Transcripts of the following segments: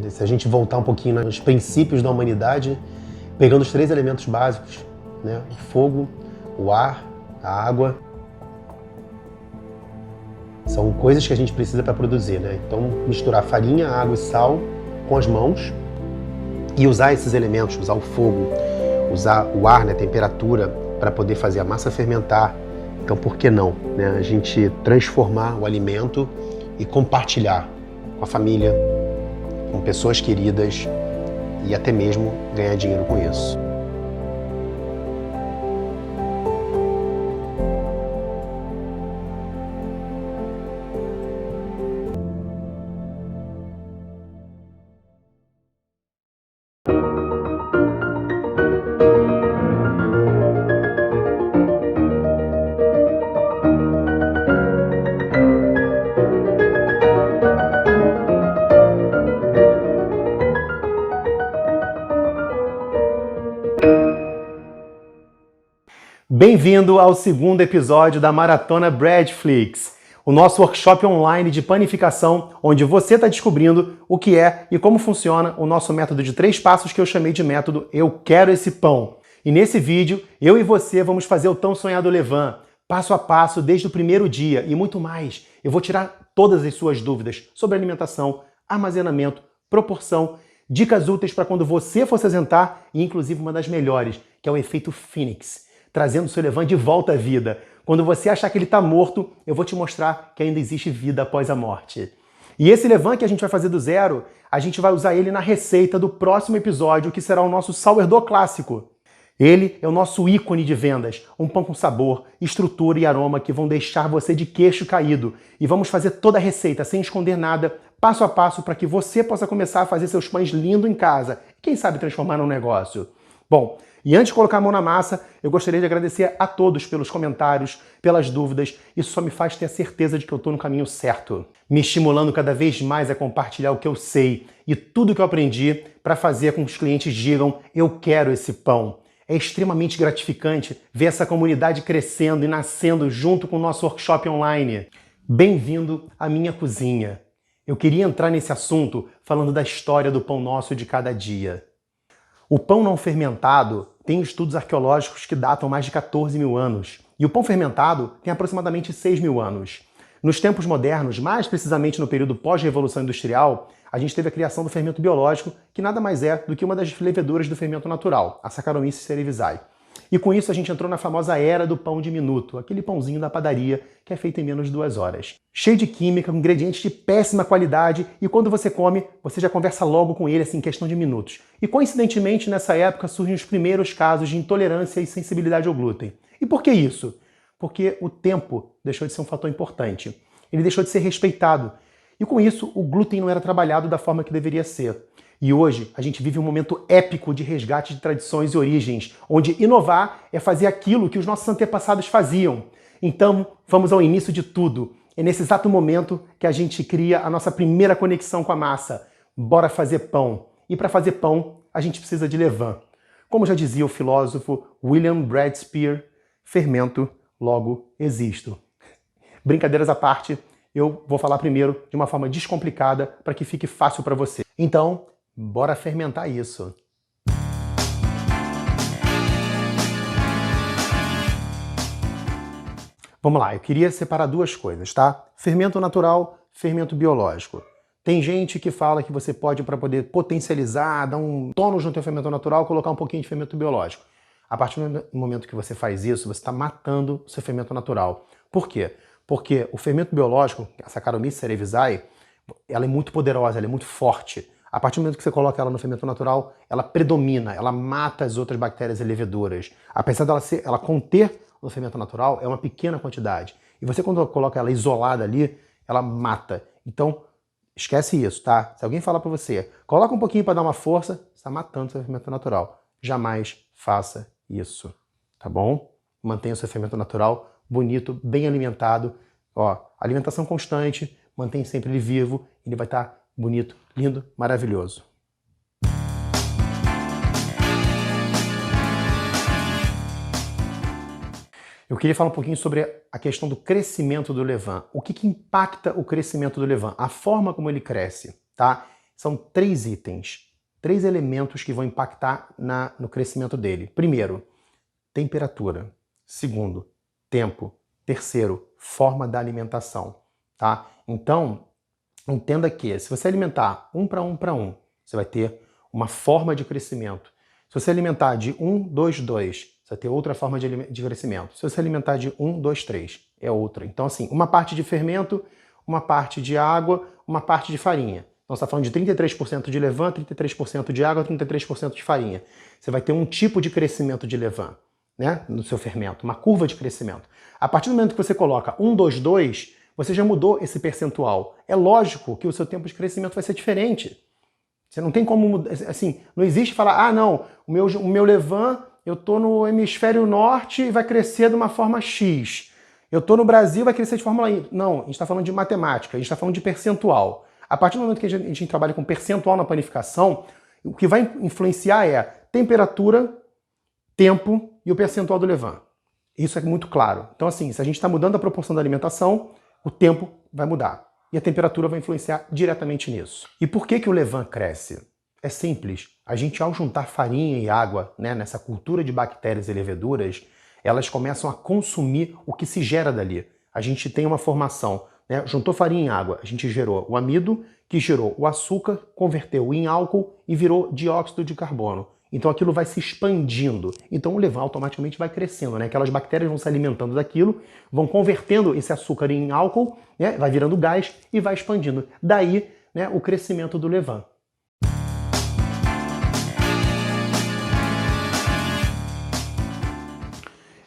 Se a gente voltar um pouquinho nos princípios da humanidade, pegando os 3 elementos básicos, né? O fogo, o ar, a água, são coisas que a gente precisa para produzir, né? Então, misturar farinha, água e sal com as mãos e usar esses elementos, usar o fogo, usar o ar, né, a temperatura, para poder fazer a massa fermentar. Então, por que não, né? A gente transformar o alimento e compartilhar com a família, com pessoas queridas e até mesmo ganhar dinheiro com isso. Bem-vindo ao segundo episódio da Maratona Breadflix, o nosso workshop online de panificação, onde você está descobrindo o que é e como funciona o nosso método de 3 passos que eu chamei de método Eu Quero Esse Pão. E nesse vídeo, eu e você vamos fazer o tão sonhado levain, passo a passo, desde o primeiro dia e muito mais. Eu vou tirar todas as suas dúvidas sobre alimentação, armazenamento, proporção, dicas úteis para quando você for se ausentar e inclusive uma das melhores, que é o efeito Phoenix, trazendo o seu levain de volta à vida. Quando você achar que ele está morto, eu vou te mostrar que ainda existe vida após a morte. E esse levain que a gente vai fazer do zero, a gente vai usar ele na receita do próximo episódio, que será o nosso sourdough clássico. Ele é o nosso ícone de vendas, um pão com sabor, estrutura e aroma que vão deixar você de queixo caído. E vamos fazer toda a receita sem esconder nada, passo a passo, para que você possa começar a fazer seus pães lindos em casa. E quem sabe transformar num negócio. Bom, e antes de colocar a mão na massa, eu gostaria de agradecer a todos pelos comentários, pelas dúvidas. Isso só me faz ter a certeza de que eu estou no caminho certo, me estimulando cada vez mais a compartilhar o que eu sei e tudo que eu aprendi para fazer com que os clientes digam: eu quero esse pão. É extremamente gratificante ver essa comunidade crescendo e nascendo junto com o nosso workshop online. Bem-vindo à minha cozinha. Eu queria entrar nesse assunto falando da história do pão nosso de cada dia. O pão não fermentado tem estudos arqueológicos que datam mais de 14 mil anos. E o pão fermentado tem aproximadamente 6 mil anos. Nos tempos modernos, mais precisamente no período pós-revolução industrial, a gente teve a criação do fermento biológico, que nada mais é do que uma das leveduras do fermento natural, a Saccharomyces cerevisiae. E com isso a gente entrou na famosa era do pão diminuto, aquele pãozinho da padaria que é feito em menos de 2 horas. Cheio de química, com ingredientes de péssima qualidade, e quando você come, você já conversa logo com ele assim, em questão de minutos. E coincidentemente, nessa época surgem os primeiros casos de intolerância e sensibilidade ao glúten. E por que isso? Porque o tempo deixou de ser um fator importante. Ele deixou de ser respeitado. E com isso, o glúten não era trabalhado da forma que deveria ser. E hoje a gente vive um momento épico de resgate de tradições e origens, onde inovar é fazer aquilo que os nossos antepassados faziam. Então, vamos ao início de tudo. É nesse exato momento que a gente cria a nossa primeira conexão com a massa. Bora fazer pão. E para fazer pão, a gente precisa de levain. Como já dizia o filósofo William Bradspere, fermento, logo existo. Brincadeiras à parte, eu vou falar primeiro de uma forma descomplicada para que fique fácil para você. Então, bora fermentar isso. Vamos lá, eu queria separar 2 coisas, tá? Fermento natural, fermento biológico. Tem gente que fala que você pode, para poder potencializar, dar um tônus no teu fermento natural, colocar um pouquinho de fermento biológico. A partir do momento que você faz isso, você está matando o seu fermento natural. Por quê? Porque o fermento biológico, a Saccharomyces cerevisiae, ela é muito poderosa, ela é muito forte. A partir do momento que você coloca ela no fermento natural, ela predomina, ela mata as outras bactérias e leveduras. Apesar dela ela conter no fermento natural, é uma pequena quantidade. E você, quando coloca ela isolada ali, ela mata. Então, esquece isso, tá? Se alguém falar para você, coloca um pouquinho para dar uma força, você está matando o seu fermento natural. Jamais faça isso, tá bom? Mantenha o seu fermento natural bonito, bem alimentado. Ó, alimentação constante, mantém sempre ele vivo, ele vai estar bonito, lindo, maravilhoso. Eu queria falar um pouquinho sobre a questão do crescimento do levain. O que impacta o crescimento do levain? A forma como ele cresce, tá? São 3 itens, 3 elementos que vão impactar no crescimento dele. Primeiro, temperatura. Segundo, tempo. Terceiro, forma da alimentação, tá? Então, entenda que se você alimentar 1 para 1 para 1, você vai ter uma forma de crescimento. Se você alimentar de 1, 2, 2, você vai ter outra forma de crescimento. Se você alimentar de 1, 2, 3, é outra. Então, assim, uma parte de fermento, uma parte de água, uma parte de farinha. Então, você está falando de 33% de levain, 33% de água, 33% de farinha. Você vai ter um tipo de crescimento de levain, né, no seu fermento, uma curva de crescimento. A partir do momento que você coloca 1, 2, 2, você já mudou esse percentual. É lógico que o seu tempo de crescimento vai ser diferente. Você não tem como, assim, não existe falar, ah, não, o meu levain, eu estou no hemisfério norte e vai crescer de uma forma X. Eu estou no Brasil e vai crescer de forma Y. Não, a gente está falando de matemática, a gente está falando de percentual. A partir do momento que a gente trabalha com percentual na panificação, o que vai influenciar é temperatura, tempo e o percentual do levain. Isso é muito claro. Então, assim, se a gente está mudando a proporção da alimentação, o tempo vai mudar. E a temperatura vai influenciar diretamente nisso. E por que o levain cresce? É simples. A gente, ao juntar farinha e água, né, nessa cultura de bactérias e leveduras, elas começam a consumir o que se gera dali. A gente tem uma formação, né? Juntou farinha e água, a gente gerou o amido, que gerou o açúcar, converteu em álcool e virou dióxido de carbono. Então aquilo vai se expandindo. Então o levain automaticamente vai crescendo, né? Aquelas bactérias vão se alimentando daquilo, vão convertendo esse açúcar em álcool, né? Vai virando gás e vai expandindo. Daí, né, o crescimento do levain.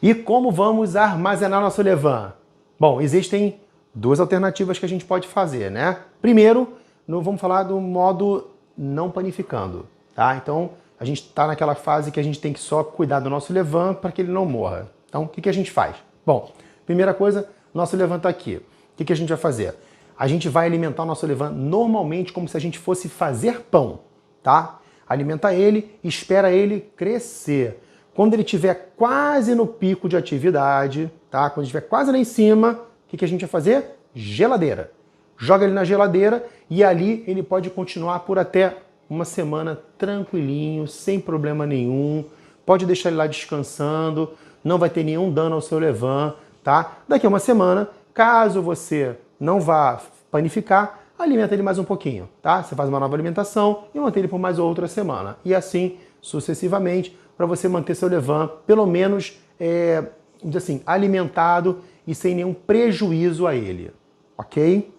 E como vamos armazenar nosso levain? Bom, existem 2 alternativas que a gente pode fazer, né? Primeiro, vamos falar do modo não panificando, tá? Então, a gente está naquela fase que a gente tem que só cuidar do nosso levain para que ele não morra. Então, o que a gente faz? Bom, primeira coisa, nosso levain está aqui. O que a gente vai fazer? A gente vai alimentar o nosso levain normalmente como se a gente fosse fazer pão, tá? Alimenta ele, espera ele crescer. Quando ele estiver quase no pico de atividade, tá? Quando estiver quase lá em cima, o que a gente vai fazer? Geladeira. Joga ele na geladeira e ali ele pode continuar por até uma semana tranquilinho, sem problema nenhum. Pode deixar ele lá descansando, não vai ter nenhum dano ao seu levain, tá? Daqui a uma semana, caso você não vá panificar, alimenta ele mais um pouquinho, tá? Você faz uma nova alimentação e mantém ele por mais outra semana. E assim, sucessivamente, para você manter seu levain, pelo menos, assim, alimentado e sem nenhum prejuízo a ele, ok?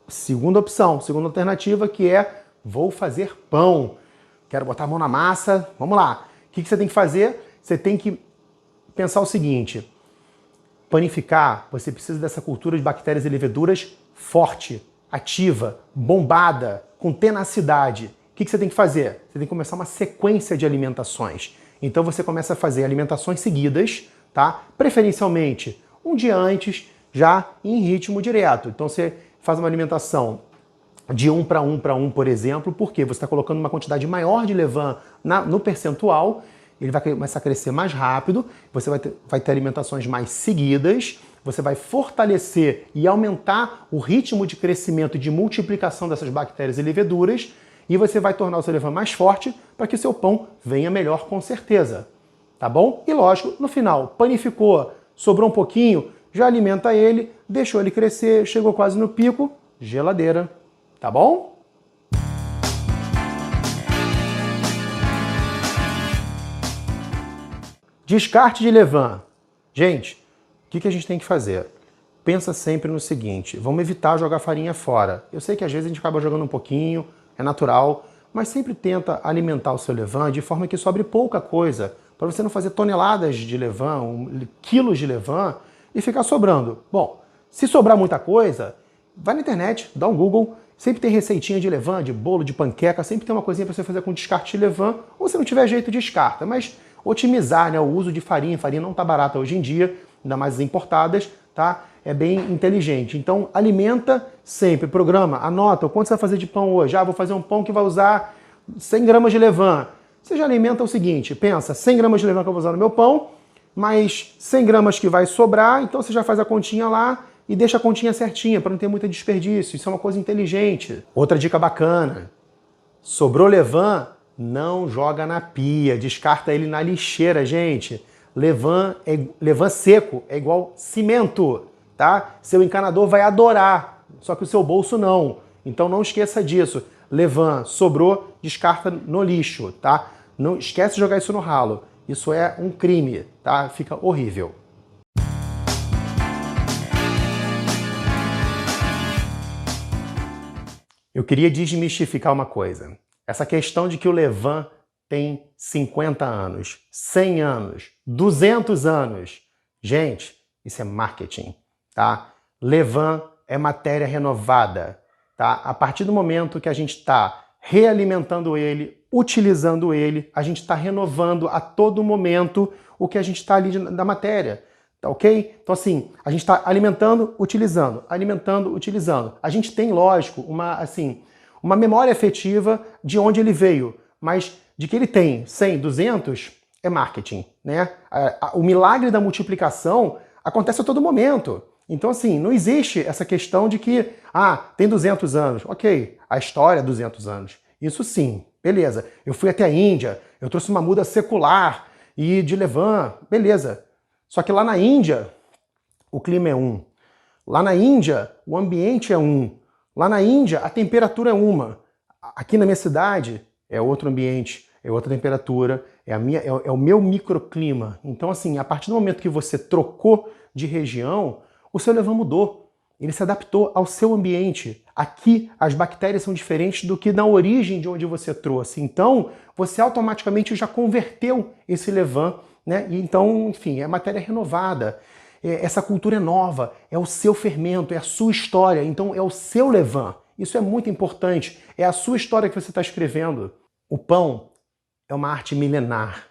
Segunda opção, segunda alternativa, que é vou fazer pão. Quero botar a mão na massa. Vamos lá. O que você tem que fazer? Você tem que pensar o seguinte. Panificar, você precisa dessa cultura de bactérias e leveduras forte, ativa, bombada, com tenacidade. O que você tem que fazer? Você tem que começar uma sequência de alimentações. Então você começa a fazer alimentações seguidas, tá? Preferencialmente um dia antes, já em ritmo direto. Então você faz uma alimentação de 1 para 1 para 1, por exemplo, porque você está colocando uma quantidade maior de levain no percentual, ele vai começar a crescer mais rápido, você vai ter alimentações mais seguidas, você vai fortalecer e aumentar o ritmo de crescimento e de multiplicação dessas bactérias e leveduras, e você vai tornar o seu levain mais forte para que o seu pão venha melhor com certeza. Tá bom? E lógico, no final, panificou, sobrou um pouquinho, já alimenta ele, deixou ele crescer, chegou quase no pico, geladeira. Tá bom? Descarte de levain. Gente, o que a gente tem que fazer? Pensa sempre no seguinte, vamos evitar jogar farinha fora. Eu sei que às vezes a gente acaba jogando um pouquinho, é natural, mas sempre tenta alimentar o seu levain de forma que sobre pouca coisa, para você não fazer toneladas de levain, quilos de levain e ficar sobrando. Bom, se sobrar muita coisa, vai na internet, dá um Google, sempre tem receitinha de levain, de bolo, de panqueca, sempre tem uma coisinha para você fazer com descarte de levain, ou se não tiver jeito, descarta. Mas otimizar, né, o uso de farinha não está barata hoje em dia, ainda mais as importadas, tá? É bem inteligente. Então alimenta sempre, programa, anota o quanto você vai fazer de pão hoje. Ah, vou fazer um pão que vai usar 100 gramas de levain. Você já alimenta o seguinte, pensa, 100 gramas de levain que eu vou usar no meu pão, mais 100 gramas que vai sobrar, então você já faz a continha lá, e deixa a continha certinha para não ter muito desperdício. Isso é uma coisa inteligente. Outra dica bacana. Sobrou levain, não joga na pia, descarta ele na lixeira, gente. Levain seco é igual cimento, tá? Seu encanador vai adorar, só que o seu bolso não. Então não esqueça disso. Levain sobrou, descarta no lixo, tá? Não esquece de jogar isso no ralo. Isso é um crime, tá? Fica horrível. Eu queria desmistificar uma coisa. Essa questão de que o levain tem 50 anos, 100 anos, 200 anos. Gente, isso é marketing, tá? Levain é matéria renovada, tá? A partir do momento que a gente está realimentando ele, utilizando ele, a gente está renovando a todo momento o que a gente está ali da matéria. Tá ok? Então assim, a gente está alimentando, utilizando, alimentando, utilizando. A gente tem, lógico, uma memória afetiva de onde ele veio, mas de que ele tem 100, 200 é marketing, né? O milagre da multiplicação acontece a todo momento. Então assim, não existe essa questão de que, tem 200 anos. Ok, a história é 200 anos. Isso sim, beleza. Eu fui até a Índia, eu trouxe uma muda secular e de levain, beleza. Só que lá na Índia, o clima é um. Lá na Índia, o ambiente é um. Lá na Índia, a temperatura é uma. Aqui na minha cidade, é outro ambiente, é outra temperatura, é o meu microclima. Então, assim, a partir do momento que você trocou de região, o seu levain mudou. Ele se adaptou ao seu ambiente. Aqui, as bactérias são diferentes do que na origem de onde você trouxe. Então, você automaticamente já converteu esse levain, né? E então, enfim, é matéria renovada. Essa cultura é nova, é o seu fermento, é a sua história, então é o seu levain. Isso é muito importante, é a sua história que você está escrevendo. O pão é uma arte milenar.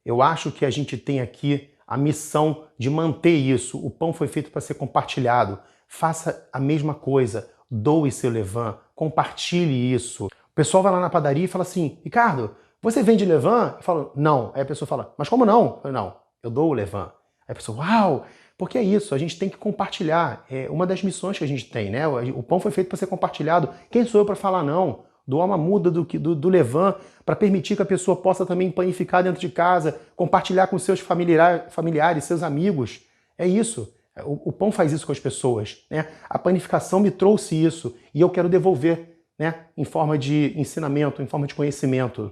Eu acho que a gente tem aqui a missão de manter isso. O pão foi feito para ser compartilhado. Faça a mesma coisa, doe seu levain, compartilhe isso. O pessoal vai lá na padaria e fala assim, Ricardo, você vende levain? Eu falo, não. Aí a pessoa fala, mas como não? Eu falo, não, eu dou o levain. Aí a pessoa, uau! Porque é isso, a gente tem que compartilhar. É uma das missões que a gente tem, né? O pão foi feito para ser compartilhado. Quem sou eu para falar não? Doar uma muda do levain para permitir que a pessoa possa também panificar dentro de casa, compartilhar com seus familiares, seus amigos. É isso. O pão faz isso com as pessoas, né? A panificação me trouxe isso e eu quero devolver, né? Em forma de ensinamento, em forma de conhecimento.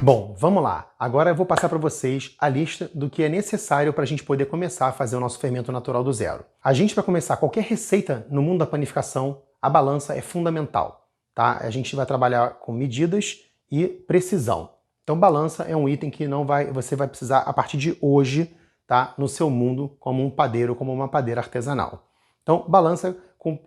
Bom, vamos lá. Agora eu vou passar para vocês a lista do que é necessário para a gente poder começar a fazer o nosso fermento natural do zero. A gente vai começar qualquer receita no mundo da panificação, a balança é fundamental, tá? A gente vai trabalhar com medidas e precisão. Então balança é um item que você vai precisar a partir de hoje, tá? No seu mundo como um padeiro, como uma padeira artesanal. Então balança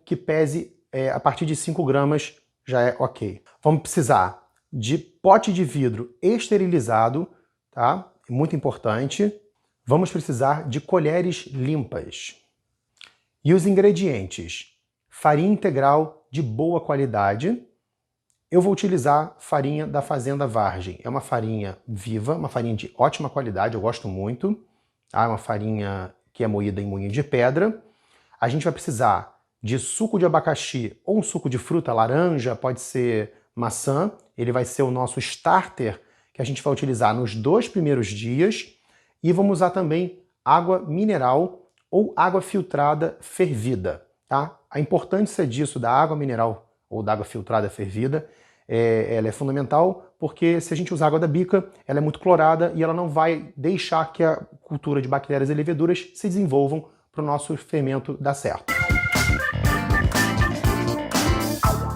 que pese a partir de 5 gramas já é ok. Vamos precisar de pote de vidro esterilizado, tá? Muito importante. Vamos precisar de colheres limpas. E os ingredientes? Farinha integral de boa qualidade. Eu vou utilizar farinha da Fazenda Vargem. É uma farinha viva, uma farinha de ótima qualidade, eu gosto muito. Tá? É uma farinha que é moída em moinho de pedra. A gente vai precisar de suco de abacaxi ou um suco de fruta, laranja, pode ser maçã. Ele vai ser o nosso starter que a gente vai utilizar nos 2 primeiros dias. E vamos usar também água mineral ou água filtrada fervida. Tá? A importância disso, da água mineral ou da água filtrada fervida, ela é fundamental porque se a gente usar água da bica, ela é muito clorada e ela não vai deixar que a cultura de bactérias e leveduras se desenvolvam para o nosso fermento dar certo.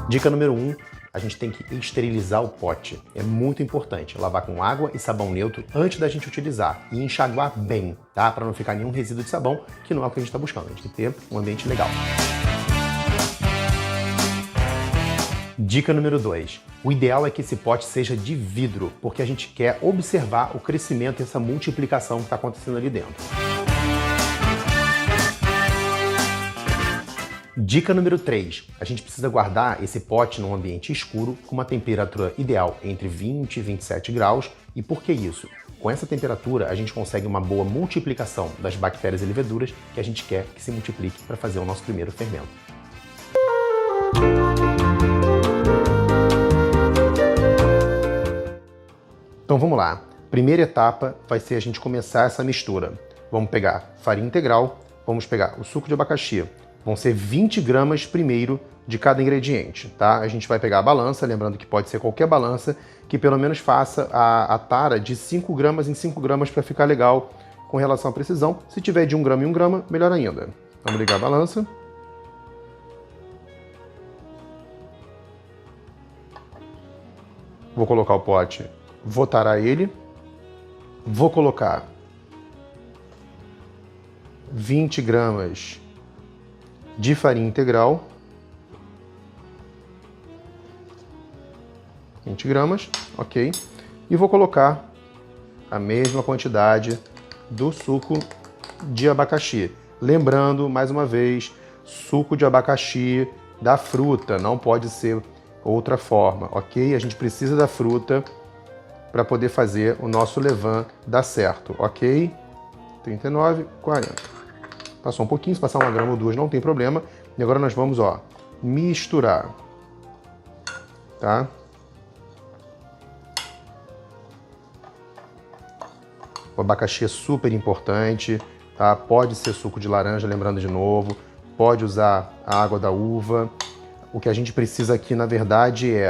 Dica número 1. A gente tem que esterilizar o pote. É muito importante lavar com água e sabão neutro antes da gente utilizar e enxaguar bem, tá? Para não ficar nenhum resíduo de sabão, que não é o que a gente está buscando. A gente tem que ter um ambiente legal. Dica número 2. O ideal é que esse pote seja de vidro, porque a gente quer observar o crescimento e essa multiplicação que está acontecendo ali dentro. Dica número 3. A gente precisa guardar esse pote num ambiente escuro com uma temperatura ideal entre 20 e 27 graus. E por que isso? Com essa temperatura, a gente consegue uma boa multiplicação das bactérias e leveduras que a gente quer que se multiplique para fazer o nosso primeiro fermento. Então vamos lá. Primeira etapa vai ser a gente começar essa mistura. Vamos pegar farinha integral, vamos pegar o suco de abacaxi. Vão ser 20 gramas primeiro de cada ingrediente, tá? A gente vai pegar a balança, lembrando que pode ser qualquer balança, que pelo menos faça a tara de 5 gramas em 5 gramas para ficar legal com relação à precisão. Se tiver de 1 grama em 1 grama, melhor ainda. Vamos ligar a balança. Vou colocar o pote, vou tarar ele. Vou colocar 20 gramas de farinha integral. 20 gramas, ok. E vou colocar a mesma quantidade do suco de abacaxi. Lembrando, mais uma vez, suco de abacaxi da fruta, não pode ser outra forma, ok? A gente precisa da fruta para poder fazer o nosso levain dar certo, ok? 39, 40. Passou um pouquinho, se passar 1 grama ou 2 não tem problema. E agora nós vamos, ó, misturar, tá? O abacaxi é super importante, tá? Pode ser suco de laranja, lembrando de novo, pode usar a água da uva. O que a gente precisa aqui, na verdade, é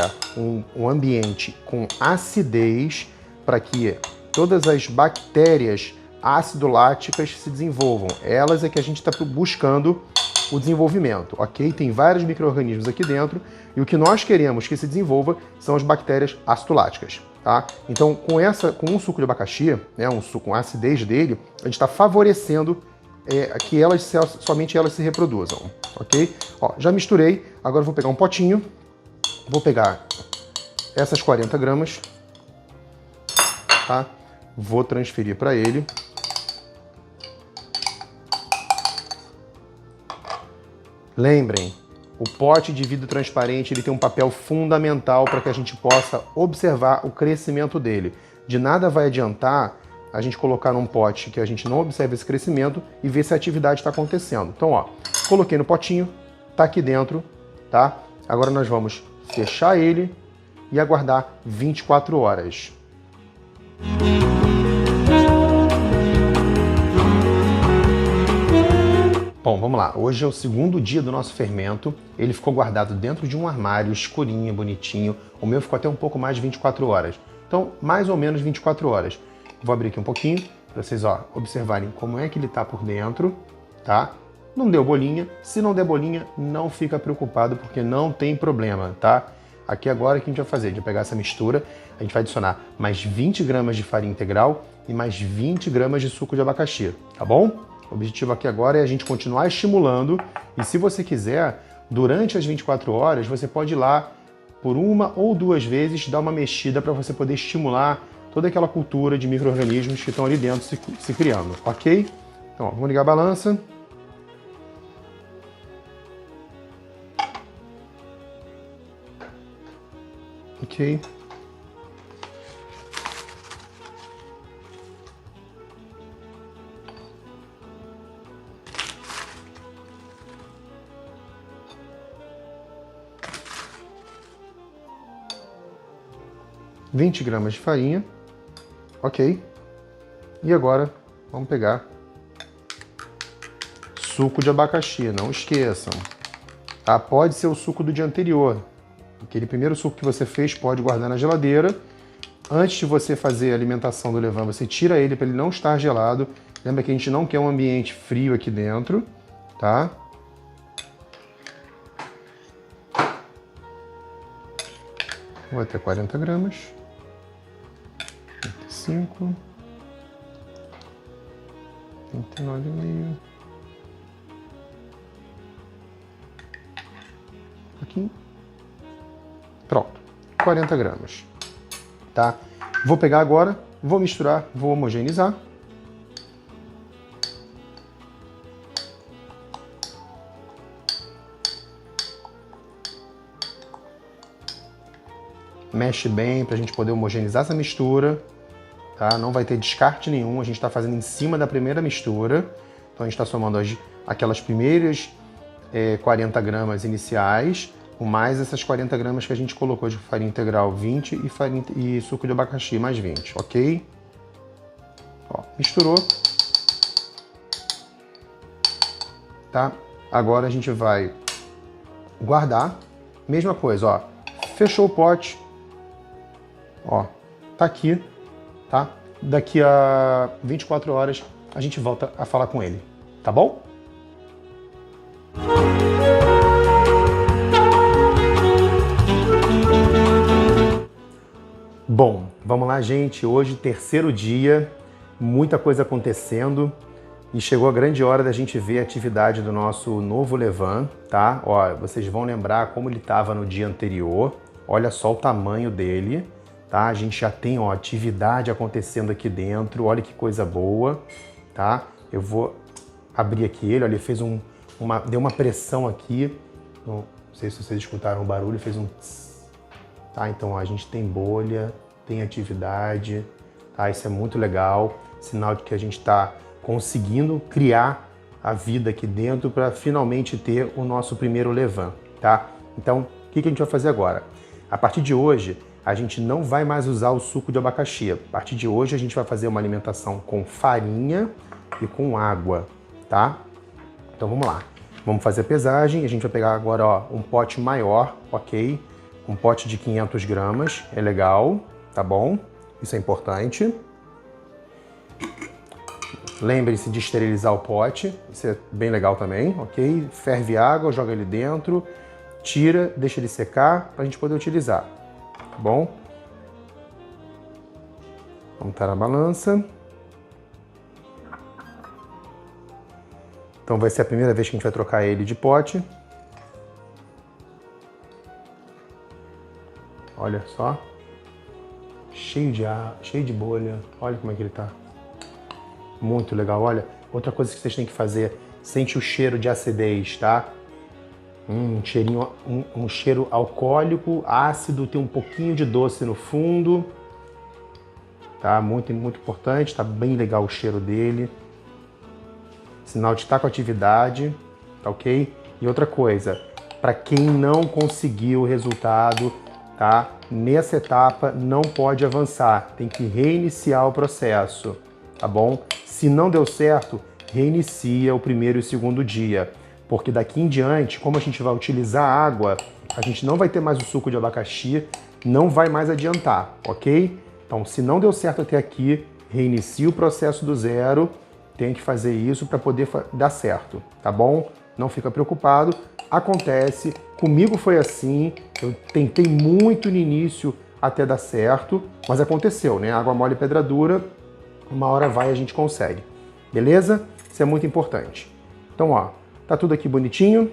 um ambiente com acidez para que todas as bactérias ácido-láticas se desenvolvam. Elas é que a gente está buscando o desenvolvimento, ok? Tem vários micro-organismos aqui dentro e o que nós queremos que se desenvolva são as bactérias ácido-láticas, tá? Então, com um suco de abacaxi, né, com a acidez dele, a gente está favorecendo que somente elas se reproduzam, ok? Ó, já misturei, agora eu vou pegar um potinho, vou pegar essas 40 gramas, tá? Vou transferir para ele. Lembrem, o pote de vidro transparente ele tem um papel fundamental para que a gente possa observar o crescimento dele. De nada vai adiantar a gente colocar num pote que a gente não observa esse crescimento e ver se a atividade está acontecendo. Então, ó, coloquei no potinho, tá aqui dentro, tá? Agora nós vamos fechar ele e aguardar 24 horas. Bom, vamos lá. Hoje é o segundo dia do nosso fermento. Ele ficou guardado dentro de um armário, escurinho, bonitinho. O meu ficou até um pouco mais de 24 horas. Então, mais ou menos 24 horas. Vou abrir aqui um pouquinho para vocês, ó, observarem como é que ele está por dentro, tá? Não deu bolinha. Se não der bolinha, não fica preocupado, porque não tem problema, tá? Aqui agora o que a gente vai fazer? A gente vai pegar essa mistura, a gente vai adicionar mais 20 gramas de farinha integral e mais 20 gramas de suco de abacaxi, tá bom? O objetivo aqui agora é a gente continuar estimulando e se você quiser, durante as 24 horas, você pode ir lá por 1 ou 2 vezes dar uma mexida para você poder estimular toda aquela cultura de micro-organismos que estão ali dentro se criando, ok? Então, ó, vamos ligar a balança. Ok. $20 gramas de farinha, ok? E agora vamos pegar suco de abacaxi, não esqueçam, tá? Pode ser o suco do dia anterior, aquele primeiro suco que você fez pode guardar na geladeira. Antes de você fazer a alimentação do levain, você tira ele para ele não estar gelado. Lembra que a gente não quer um ambiente frio aqui dentro, tá? Vou até 40 gramas. 35. 39,5. Aqui. Pronto. 40 gramas. Tá? Vou pegar agora, vou misturar, vou homogeneizar. Mexe bem para a gente poder homogeneizar essa mistura, tá? Não vai ter descarte nenhum, a gente está fazendo em cima da primeira mistura. Então a gente está somando aquelas primeiras 40 gramas iniciais, com mais essas 40 gramas que a gente colocou de farinha integral 20 e suco de abacaxi mais 20, ok? Ó, misturou. Tá? Agora a gente vai guardar. Mesma coisa, ó. Fechou o pote. Ó, tá aqui, tá? Daqui a 24 horas a gente volta a falar com ele, tá bom? Bom, vamos lá, gente. Hoje, terceiro dia, muita coisa acontecendo e chegou a grande hora da gente ver a atividade do nosso novo levain, tá? Ó, vocês vão lembrar como ele estava no dia anterior. Olha só o tamanho dele, tá? A gente já tem, ó, atividade acontecendo aqui dentro. Olha que coisa boa, tá? Eu vou abrir aqui ele. Olha, ele fez deu uma pressão aqui. Não sei se vocês escutaram o barulho, fez um tss. Tá, então ó, a gente tem bolha, tem atividade, tá? Isso é muito legal, sinal de que a gente está conseguindo criar a vida aqui dentro para finalmente ter o nosso primeiro levain, tá? Então, o que a gente vai fazer agora? A partir de hoje, a gente não vai mais usar o suco de abacaxi. A partir de hoje, a gente vai fazer uma alimentação com farinha e com água, tá? Então vamos lá. Vamos fazer a pesagem. A gente vai pegar agora, ó, um pote maior, ok? Um pote de 500 gramas, é legal, tá bom? Isso é importante. Lembre-se de esterilizar o pote, isso é bem legal também, ok? Ferve água, joga ele dentro, tira, deixa ele secar para a gente poder utilizar, tá bom? Vamos estar na balança. Então vai ser a primeira vez que a gente vai trocar ele de pote. Olha só, cheio de ar, cheio de bolha, olha como é que ele tá. Muito legal, olha. Outra coisa que vocês têm que fazer, sente o cheiro de acidez, tá? Cheirinho, um cheiro alcoólico, ácido, tem um pouquinho de doce no fundo. Tá? Muito, muito importante, tá bem legal o cheiro dele. Sinal de estar com atividade, tá ok? E outra coisa, para quem não conseguiu o resultado, tá? Nessa etapa não pode avançar, tem que reiniciar o processo, tá bom? Se não deu certo, reinicia o primeiro e o segundo dia, porque daqui em diante, como a gente vai utilizar água, a gente não vai ter mais o suco de abacaxi, não vai mais adiantar, ok? Então, se não deu certo até aqui, reinicia o processo do zero, tem que fazer isso para poder dar certo, tá bom? Não fica preocupado, acontece, comigo foi assim, eu tentei muito no início até dar certo, mas aconteceu, né? Água mole e pedra dura, uma hora vai e a gente consegue, beleza? Isso é muito importante. Então, ó, tá tudo aqui bonitinho,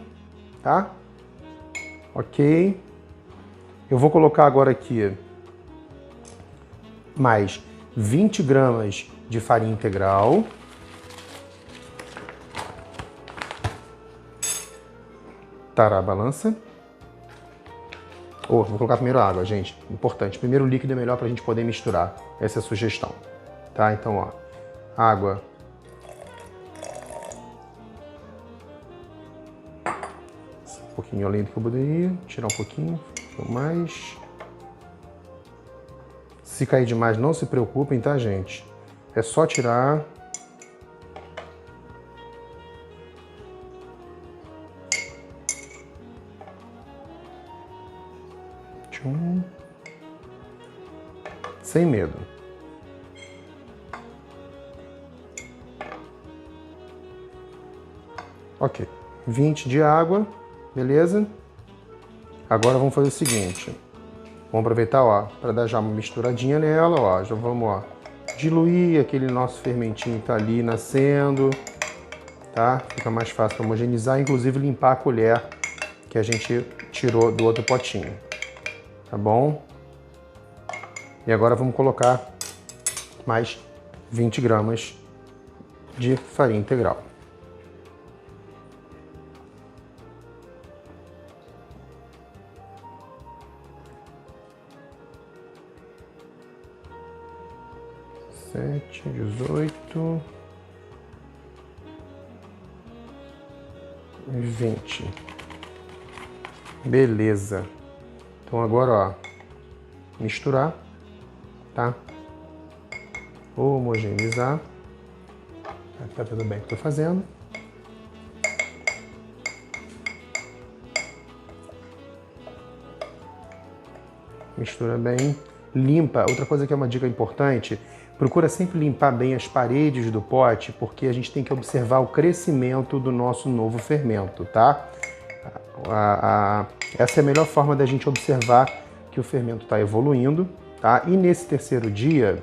tá? Ok. Eu vou colocar agora aqui mais 20 gramas de farinha integral. Tará a balança. Vou colocar primeiro a água, gente. Importante. Primeiro o líquido é melhor para a gente poder misturar. Essa é a sugestão. Tá? Então, ó. Água. Um pouquinho além do que eu poderia. Tirar um pouquinho mais. Se cair demais, não se preocupem, tá, gente? É só tirar. Sem medo. Ok. 20 de água, beleza? Agora vamos fazer o seguinte. Vamos aproveitar, ó, para dar já uma misturadinha nela, ó. Já vamos, ó, diluir aquele nosso fermentinho que tá ali nascendo, tá? Fica mais fácil para homogeneizar, inclusive limpar a colher que a gente tirou do outro potinho, tá bom? E agora vamos colocar mais 20 gramas de farinha integral. 17, 18, 20. Beleza. Então agora, ó, misturar, tá? Homogeneizar. Tá tudo bem o que eu tô fazendo. Mistura bem. Limpa. Outra coisa que é uma dica importante, procura sempre limpar bem as paredes do pote, porque a gente tem que observar o crescimento do nosso novo fermento, tá? Essa é a melhor forma da gente observar que o fermento está evoluindo, tá? E nesse terceiro dia,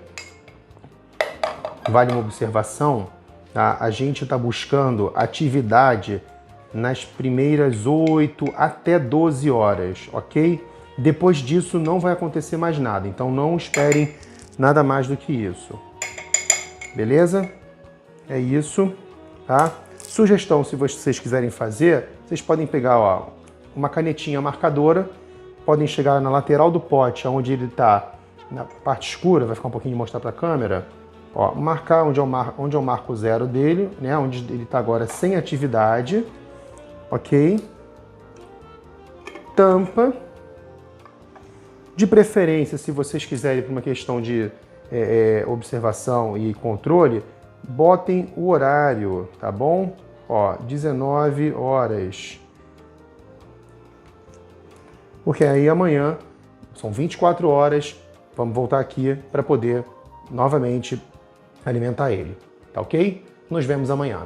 vale uma observação, tá? A gente está buscando atividade nas primeiras 8 até 12 horas, ok? Depois disso não vai acontecer mais nada, então não esperem nada mais do que isso. Beleza? É isso, tá? Sugestão, se vocês quiserem fazer, vocês podem pegar, ó, uma canetinha marcadora, podem chegar na lateral do pote, onde ele está na parte escura, vai ficar um pouquinho de mostrar para a câmera, ó, marcar onde eu marco o zero dele, né, onde ele está agora sem atividade, ok? Tampa. De preferência, se vocês quiserem, por uma questão de observação e controle, botem o horário, tá bom? Ó, 19 horas. Porque aí amanhã, são 24 horas, vamos voltar aqui para poder novamente alimentar ele, tá ok? Nos vemos amanhã.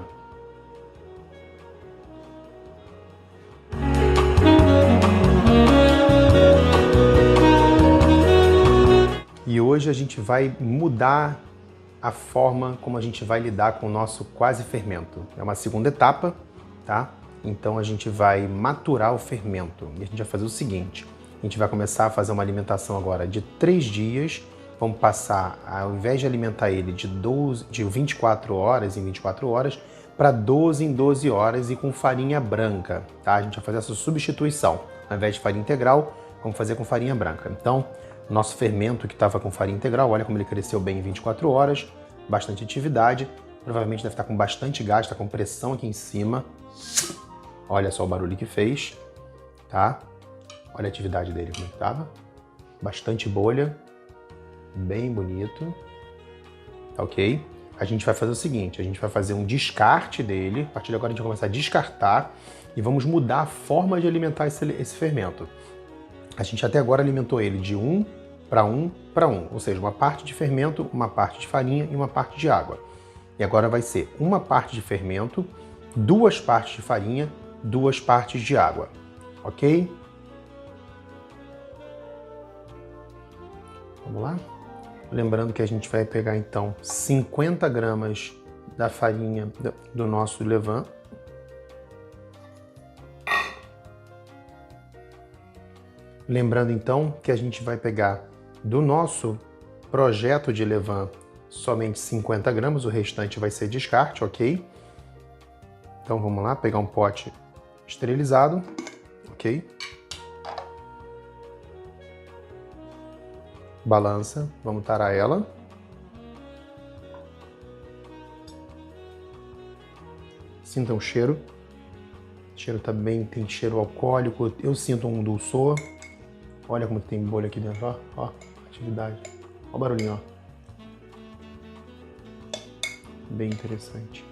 E hoje a gente vai mudar a forma como a gente vai lidar com o nosso quase fermento. É uma segunda etapa, tá? Então a gente vai maturar o fermento. E a gente vai fazer o seguinte, a gente vai começar a fazer uma alimentação agora de 3 dias, vamos passar, ao invés de alimentar ele de 24 horas em 24 horas, para 12 em 12 horas e com farinha branca, tá? A gente vai fazer essa substituição. Ao invés de farinha integral, vamos fazer com farinha branca. Então, nosso fermento que estava com farinha integral, olha como ele cresceu bem em 24 horas, bastante atividade, provavelmente deve estar com bastante gás, está com pressão aqui em cima. Olha só o barulho que fez, tá? Olha a atividade dele como estava. Bastante bolha, bem bonito, tá ok? A gente vai fazer o seguinte, a gente vai fazer um descarte dele, a partir de agora a gente vai começar a descartar e vamos mudar a forma de alimentar esse fermento. A gente até agora alimentou ele de 1 para 1 para 1, ou seja, uma parte de fermento, uma parte de farinha e uma parte de água. E agora vai ser uma parte de fermento, 2 partes de farinha, 2 partes de água, ok? Vamos lá? Lembrando que a gente vai pegar então 50 gramas da farinha do nosso levain. Lembrando então que a gente vai pegar do nosso projeto de levain somente 50 gramas, o restante vai ser descarte, ok? Então vamos lá, pegar um pote esterilizado, ok? Balança, vamos tarar ela. Sintam o cheiro. O cheiro tá bem, tem cheiro alcoólico, eu sinto um dulçor. Olha como tem bolha aqui dentro, ó, ó, atividade. Ó o barulhinho, ó. Bem interessante.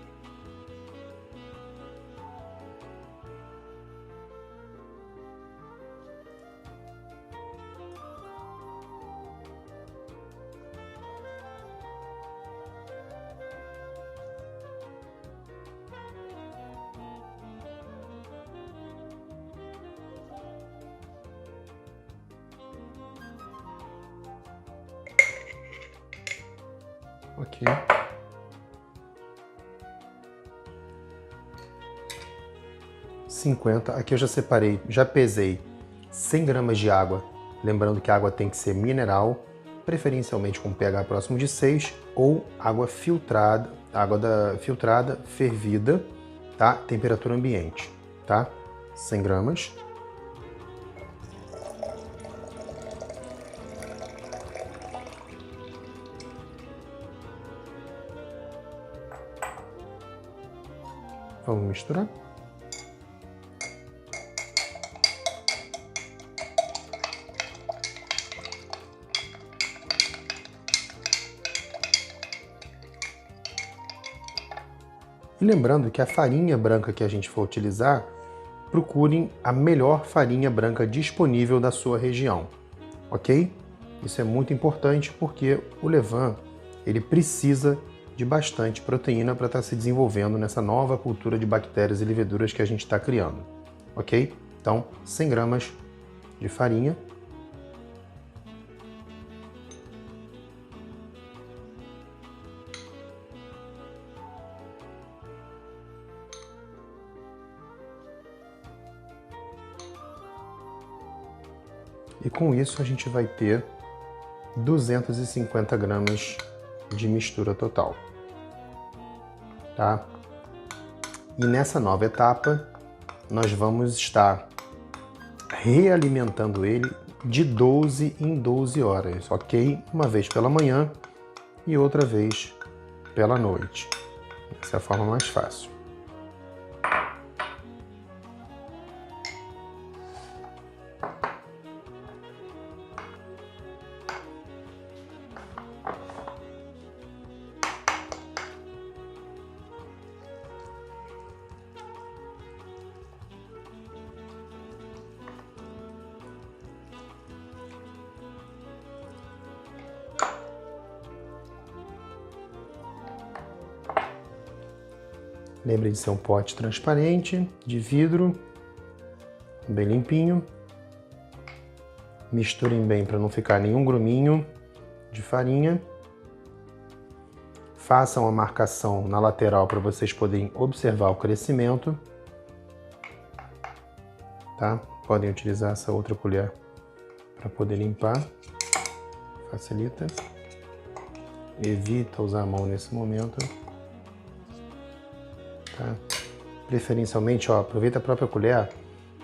Ok. Aqui eu já separei, já pesei 100 gramas de água, lembrando que a água tem que ser mineral, preferencialmente com pH próximo de 6, ou água filtrada, filtrada, fervida, tá? Temperatura ambiente, tá? 100 gramas. Vamos misturar. E lembrando que a farinha branca que a gente for utilizar, procurem a melhor farinha branca disponível da sua região, ok? Isso é muito importante porque o levain, ele precisa de bastante proteína para estar se desenvolvendo nessa nova cultura de bactérias e leveduras que a gente está criando, ok? Então, 100 gramas de farinha. E com isso a gente vai ter 250 gramas de mistura total, tá? E nessa nova etapa, nós vamos estar realimentando ele de 12 em 12 horas, ok? Uma vez pela manhã e outra vez pela noite. Essa é a forma mais fácil. Lembre de ser um pote transparente, de vidro, bem limpinho. Misturem bem para não ficar nenhum gruminho de farinha. Façam a marcação na lateral para vocês poderem observar o crescimento. Tá? Podem utilizar essa outra colher para poder limpar. Facilita. Evita usar a mão nesse momento. Tá? Preferencialmente, ó, aproveita a própria colher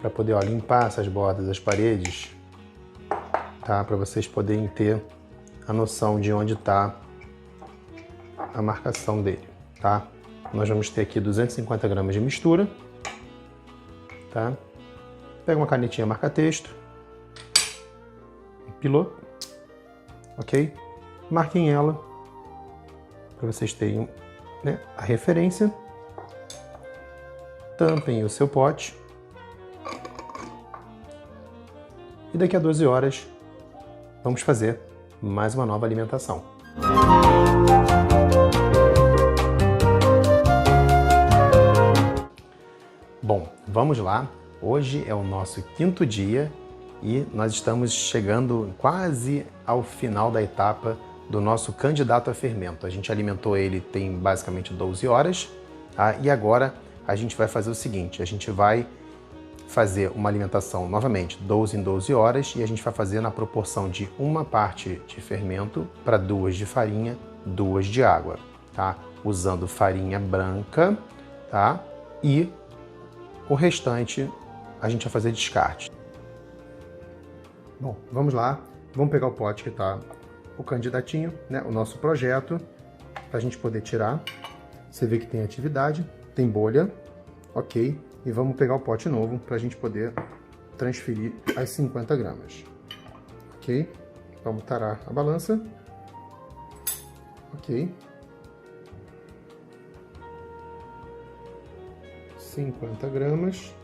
para poder limpar essas bordas das paredes, tá? Para vocês poderem ter a noção de onde está a marcação dele, tá? Nós vamos ter aqui 250 gramas de mistura, tá? Pega uma canetinha marca-texto, pilô, ok? Marquem ela para vocês terem, né, a referência. Tampem o seu pote e daqui a 12 horas vamos fazer mais uma nova alimentação. Bom, vamos lá. Hoje é o nosso 5º dia e nós estamos chegando quase ao final da etapa do nosso candidato a fermento. A gente alimentou ele tem basicamente 12 horas, tá? E agora a gente vai fazer o seguinte, a gente vai fazer uma alimentação novamente 12 em 12 horas e a gente vai fazer na proporção de 1 parte de fermento para 2 de farinha, 2 de água, tá? Usando farinha branca, tá? E o restante a gente vai fazer descarte. Bom, vamos lá, vamos pegar o pote que tá o candidatinho, né? O nosso projeto, para a gente poder tirar. Você vê que tem atividade. Tem bolha, ok? E vamos pegar o pote novo para a gente poder transferir as 50 gramas, ok? Vamos tarar a balança, ok? 50 gramas.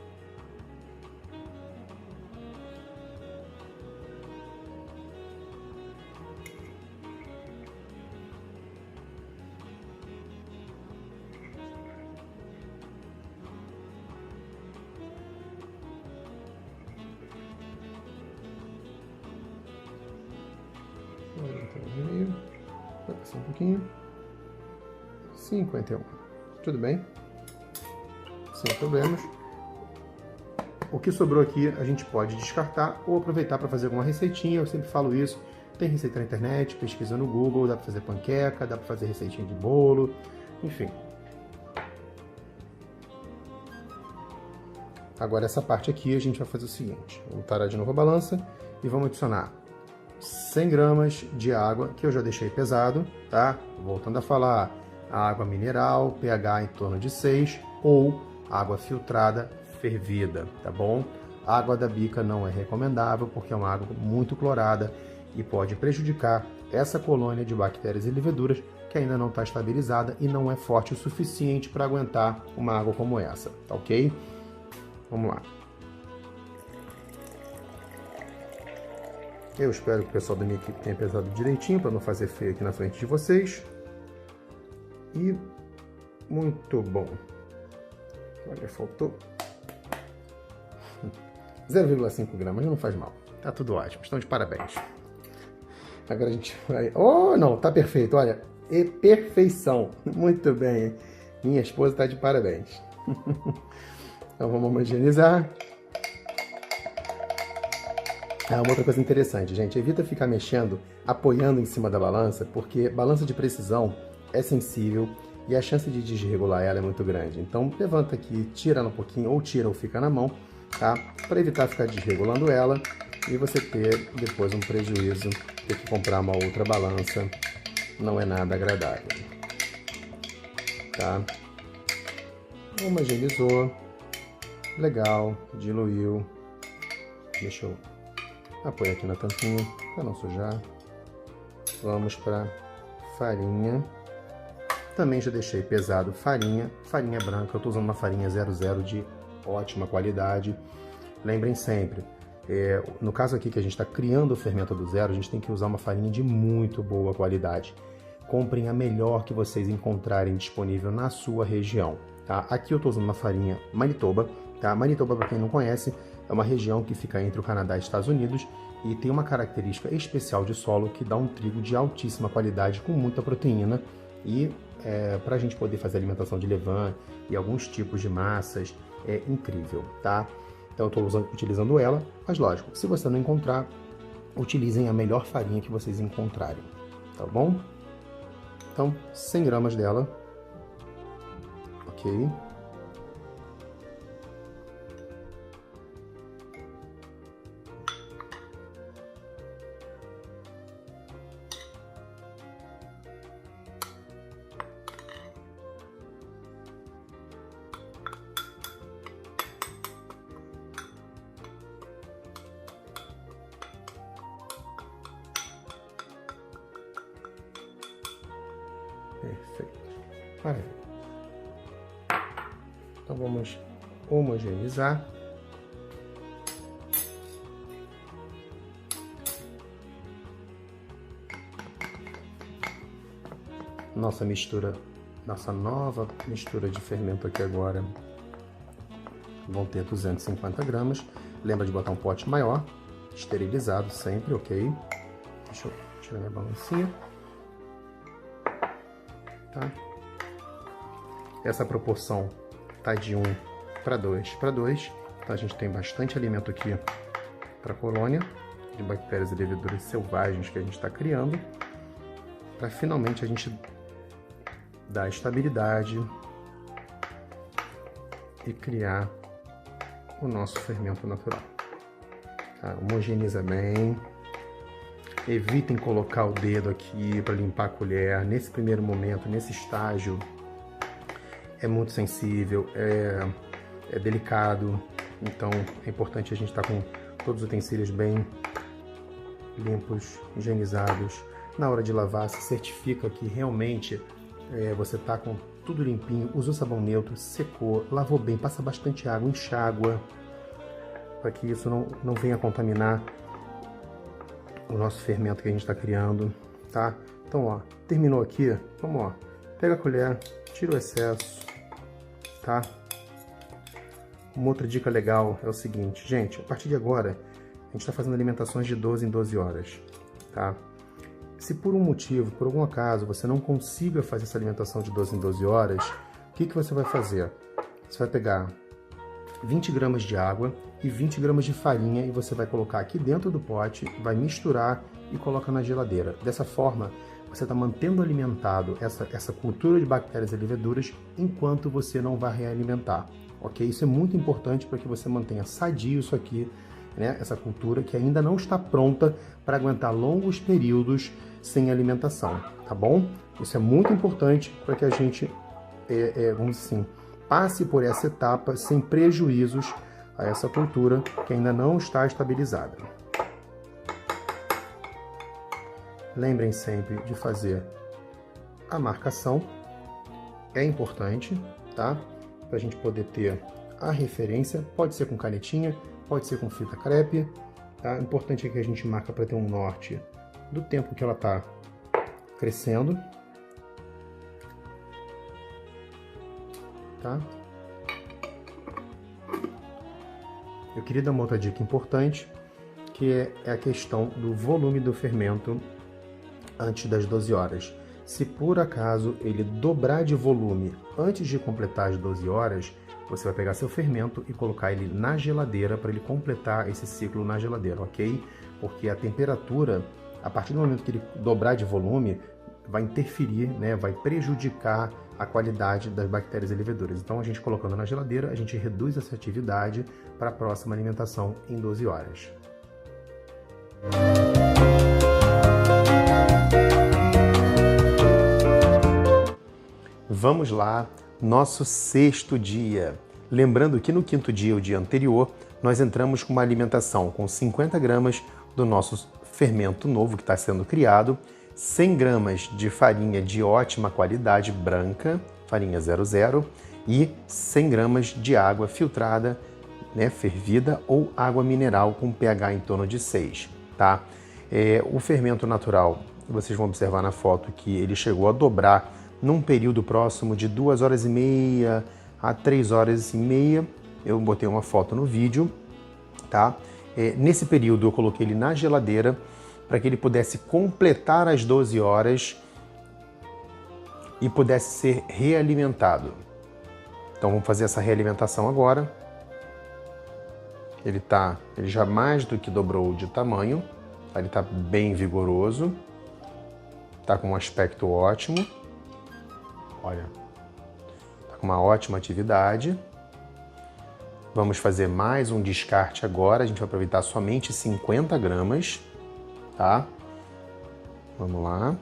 Vai passar um pouquinho. 51. Tudo bem? Sem problemas. O que sobrou aqui a gente pode descartar ou aproveitar para fazer alguma receitinha. Eu sempre falo isso. Tem receita na internet, pesquisa no Google, dá para fazer panqueca, dá para fazer receitinha de bolo, enfim. Agora essa parte aqui a gente vai fazer o seguinte. Vou tarar de novo a balança e vamos adicionar 100 gramas de água, que eu já deixei pesado, tá? Voltando a falar, água mineral, pH em torno de 6. ou água filtrada fervida, tá bom? A água da bica não é recomendável porque é uma água muito clorada e pode prejudicar essa colônia de bactérias e leveduras que ainda não está estabilizada e não é forte o suficiente para aguentar uma água como essa, tá ok? Vamos lá. Eu espero que o pessoal da minha equipe tenha pesado direitinho para não fazer feio aqui na frente de vocês. E muito bom. Olha, faltou 0,5 gramas, não faz mal. Tá tudo ótimo, estão de parabéns. Agora a gente vai... Oh, não, tá perfeito, olha. E perfeição. Muito bem. Minha esposa tá de parabéns. Então vamos homogeneizar. Uma outra coisa interessante, gente. Evita ficar mexendo, apoiando em cima da balança, porque balança de precisão é sensível e a chance de desregular ela é muito grande. Então levanta aqui, tira ela um pouquinho, ou tira ou fica na mão, tá? Para evitar ficar desregulando ela e você ter depois um prejuízo, ter que comprar uma outra balança, não é nada agradável, tá? Homogeneizou, legal, diluiu, deixa eu apoiar aqui na tampinha para não sujar. Vamos para farinha. Também já deixei pesado farinha branca. Eu estou usando uma farinha 00 de ótima qualidade. Lembrem sempre, no caso aqui que a gente está criando o fermento do zero, a gente tem que usar uma farinha de muito boa qualidade. Comprem a melhor que vocês encontrarem disponível na sua região, tá? Aqui eu estou usando uma farinha Manitoba, tá? Manitoba, para quem não conhece, é uma região que fica entre o Canadá e Estados Unidos e tem uma característica especial de solo que dá um trigo de altíssima qualidade com muita proteína e para a gente poder fazer alimentação de levain e alguns tipos de massas é incrível, tá? Então eu estou utilizando ela, mas lógico, se você não encontrar, utilizem a melhor farinha que vocês encontrarem, tá bom? Então, 100 gramas dela, ok? Perfeito. Maravilha. Então vamos homogeneizar. Nossa nova mistura de fermento aqui agora vão ter 250 gramas. Lembra de botar um pote maior, esterilizado sempre, ok? Deixa eu tirar minha balancinha. Tá? Essa proporção tá de 1 para 2 para 2. Então a gente tem bastante alimento aqui para a colônia de bactérias e leveduras selvagens que a gente está criando, para finalmente a gente dar estabilidade e criar o nosso fermento natural. Tá? Homogeneiza bem. Evitem colocar o dedo aqui para limpar a colher. Nesse primeiro momento, nesse estágio, é muito sensível, é delicado. Então é importante a gente estar com todos os utensílios bem limpos, higienizados. Na hora de lavar, se certifica que realmente você está com tudo limpinho. Usou sabão neutro, secou, lavou bem, passa bastante água, enxágua, para que isso não venha contaminar o nosso fermento que a gente está criando, tá? Então, ó, terminou aqui, vamos, ó, pega a colher, tira o excesso, tá? Uma outra dica legal é o seguinte, gente, a partir de agora, a gente está fazendo alimentações de 12 em 12 horas, tá? Se por um motivo, por algum acaso, você não consiga fazer essa alimentação de 12 em 12 horas, o que você vai fazer? Você vai pegar 20 gramas de água e 20 gramas de farinha e você vai colocar aqui dentro do pote, vai misturar e coloca na geladeira. Dessa forma, você está mantendo alimentado essa cultura de bactérias e leveduras enquanto você não vai realimentar, ok? Isso é muito importante para que você mantenha sadio isso aqui, né? Essa cultura que ainda não está pronta para aguentar longos períodos sem alimentação, tá bom? Isso é muito importante para que a gente, vamos dizer assim, passe por essa etapa sem prejuízos a essa cultura que ainda não está estabilizada. Lembrem sempre de fazer a marcação, é importante, tá? Para a gente poder ter a referência, pode ser com canetinha, pode ser com fita crepe, tá? O importante é que a gente marca para ter um norte do tempo que ela está crescendo, tá? Eu queria dar uma outra dica importante, que é a questão do volume do fermento antes das 12 horas. Se por acaso ele dobrar de volume antes de completar as 12 horas, você vai pegar seu fermento e colocar ele na geladeira para ele completar esse ciclo na geladeira, ok? Porque a temperatura, a partir do momento que ele dobrar de volume, vai interferir, né? Vai prejudicar a qualidade das bactérias e leveduras. Então, a gente colocando na geladeira, a gente reduz essa atividade para a próxima alimentação em 12 horas. Vamos lá, nosso 6º dia. Lembrando que no 5º dia, o dia anterior, nós entramos com uma alimentação com 50 gramas do nosso fermento novo que está sendo criado, 100 gramas de farinha de ótima qualidade branca, farinha 00, e 100 gramas de água filtrada, né, fervida, ou água mineral com pH em torno de 6, tá? O fermento natural, vocês vão observar na foto que ele chegou a dobrar num período próximo de 2 horas e meia a 3 horas e meia. Eu botei uma foto no vídeo, tá? Nesse período eu coloquei ele na geladeira para que ele pudesse completar as 12 horas e pudesse ser realimentado. Então vamos fazer essa realimentação agora. Ele já mais do que dobrou de tamanho, tá? Ele está bem vigoroso, está com um aspecto ótimo. Olha, está com uma ótima atividade. Vamos fazer mais um descarte agora. A gente vai aproveitar somente 50 gramas, tá? Vamos lá.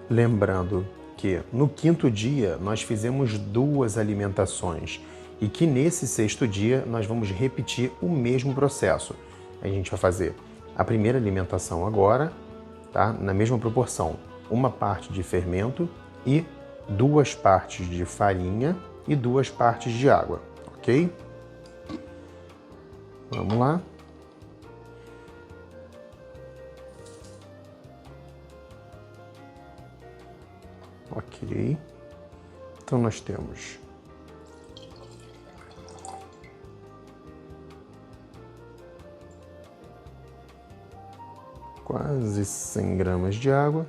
Lembrando que no 5º dia nós fizemos 2 alimentações e que nesse 6º dia nós vamos repetir o mesmo processo. A gente vai fazer a primeira alimentação agora, tá? Na mesma proporção, uma parte de fermento e 2 partes de farinha e 2 partes de água, ok? Vamos lá. Ok. Então nós temos quase 100 gramas de água.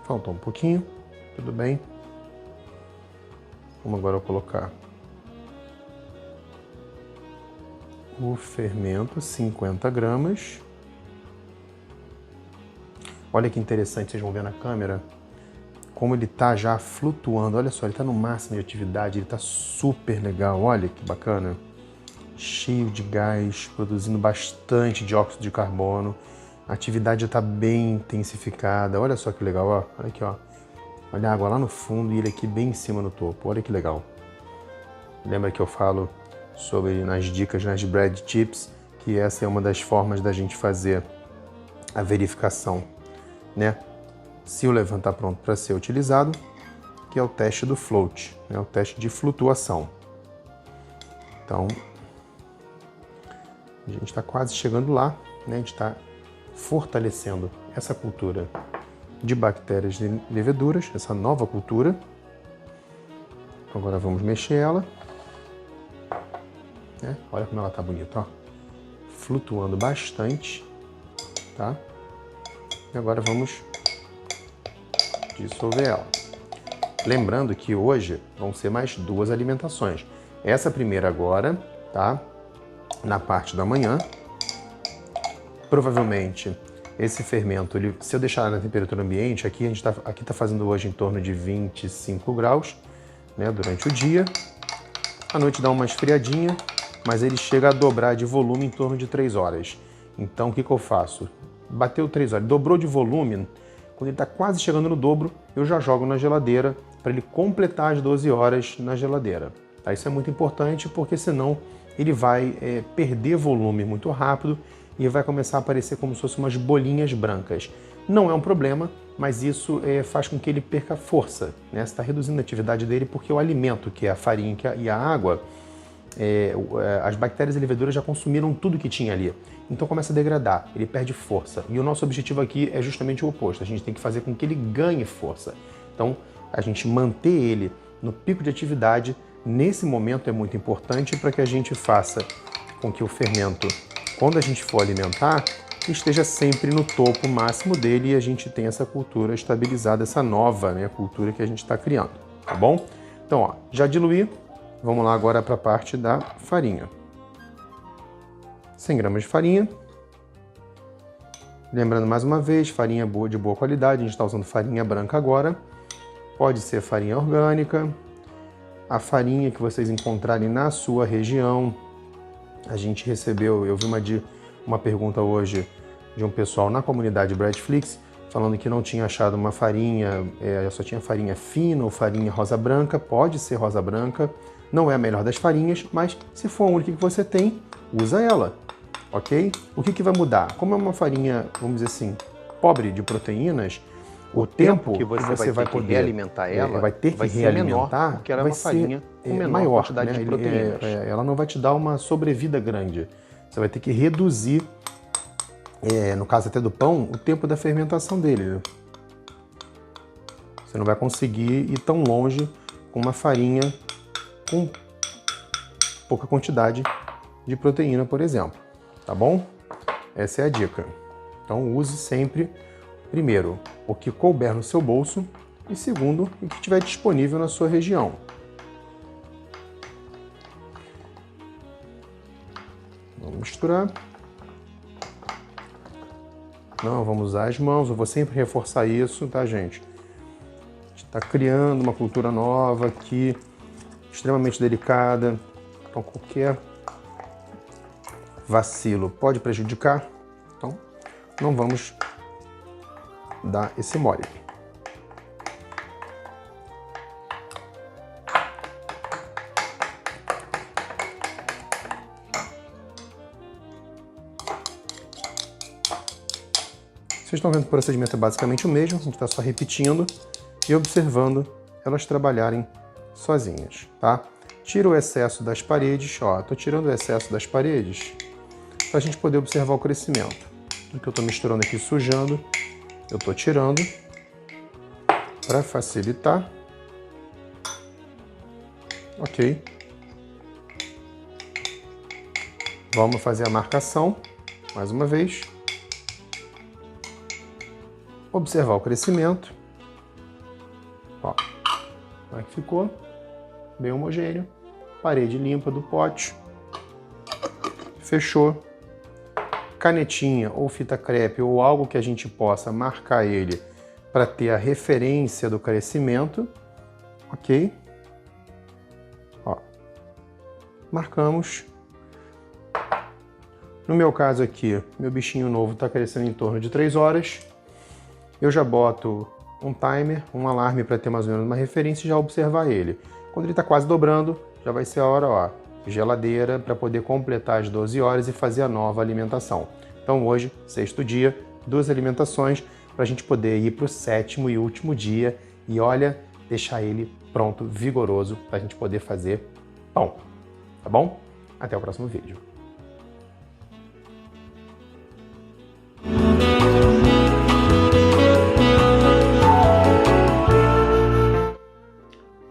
Faltou um pouquinho, tudo bem. Vamos agora colocar o fermento, 50 gramas. Olha que interessante, vocês vão ver na câmera como ele está já flutuando. Olha só, ele está no máximo de atividade, ele está super legal, olha que bacana. Cheio de gás, produzindo bastante dióxido de carbono. A atividade já está bem intensificada. Olha só que legal, ó. Olha aqui, ó. Olha a água lá no fundo e ele aqui bem em cima no topo. Olha que legal. Lembra que eu falo sobre nas dicas, nas bread tips, que essa é uma das formas da gente fazer a verificação, né? Se o levain está pronto para ser utilizado, que é o teste do float, né? O teste de flutuação. Então, a gente está quase chegando lá, né? A gente está fortalecendo essa cultura de bactérias e leveduras, essa nova cultura. Agora vamos mexer ela. Né? Olha como ela está bonita, ó. Flutuando bastante, tá? E agora vamos dissolver ela. Lembrando que hoje vão ser mais 2 alimentações. Essa primeira agora, tá? Na parte da manhã. Provavelmente esse fermento, se eu deixar na temperatura ambiente, aqui tá fazendo hoje em torno de 25 graus, né? Durante o dia. À noite dá uma esfriadinha, mas ele chega a dobrar de volume em torno de 3 horas. Então o que eu faço? Bateu 3 horas, dobrou de volume. Quando ele está quase chegando no dobro, eu já jogo na geladeira para ele completar as 12 horas na geladeira. Tá? Isso é muito importante porque senão ele vai perder volume muito rápido e vai começar a aparecer como se fossem umas bolinhas brancas. Não é um problema, mas isso faz com que ele perca força, né? Você está reduzindo a atividade dele porque o alimento, que é a farinha e a água, as bactérias e leveduras já consumiram tudo que tinha ali. Então começa a degradar, ele perde força. E o nosso objetivo aqui é justamente o oposto. A gente tem que fazer com que ele ganhe força. Então a gente manter ele no pico de atividade, nesse momento é muito importante para que a gente faça com que o fermento, quando a gente for alimentar, esteja sempre no topo máximo dele e a gente tenha essa cultura estabilizada, essa nova, né, cultura que a gente está criando, tá bom? Então, ó, já diluí. Vamos lá agora para a parte da farinha. 100 gramas de farinha. Lembrando mais uma vez, farinha boa, de boa qualidade. A gente está usando farinha branca agora. Pode ser farinha orgânica. A farinha que vocês encontrarem na sua região. A gente recebeu, eu vi uma pergunta hoje de um pessoal na comunidade Breadflix, falando que não tinha achado uma farinha, só tinha farinha fina ou farinha rosa branca. Pode ser rosa branca. Não é a melhor das farinhas, mas se for a única que você tem, usa ela, ok? O que vai mudar? Como é uma farinha, vamos dizer assim, pobre de proteínas, o tempo que você vai poder realimentar ela vai ter que realimentar, porque ela é uma farinha com menor maior quantidade de proteínas. Ela não vai te dar uma sobrevida grande. Você vai ter que reduzir, no caso até do pão, o tempo da fermentação dele. Você não vai conseguir ir tão longe com uma farinha com pouca quantidade de proteína, por exemplo, tá bom? Essa é a dica. Então use sempre, primeiro, o que couber no seu bolso e segundo, o que estiver disponível na sua região. Vamos misturar. Não, vamos usar as mãos, eu vou sempre reforçar isso, tá, gente? A gente está criando uma cultura nova aqui, extremamente delicada, então qualquer vacilo pode prejudicar, então não vamos dar esse mole. Vocês estão vendo que o procedimento é basicamente o mesmo, a gente está só repetindo e observando elas trabalharem sozinhas, tá? Tira o excesso das paredes, ó, tô tirando o excesso das paredes para a gente poder observar o crescimento. Tudo que eu tô misturando aqui, sujando, eu tô tirando para facilitar. Ok. Vamos fazer a marcação, mais uma vez. Observar o crescimento. Ó, como é que ficou? Bem homogêneo. Parede limpa do pote. Fechou. Canetinha ou fita crepe ou algo que a gente possa marcar ele para ter a referência do crescimento. Ok? Ó, marcamos. No meu caso aqui, meu bichinho novo está crescendo em torno de 3 horas. Eu já boto um timer, um alarme para ter mais ou menos uma referência e já observar ele. Quando ele está quase dobrando, já vai ser a hora, ó, geladeira para poder completar as 12 horas e fazer a nova alimentação. Então hoje, 6º dia, 2 alimentações para a gente poder ir para o 7º e último dia e olha, deixar ele pronto, vigoroso, para a gente poder fazer pão. Tá bom? Até o próximo vídeo.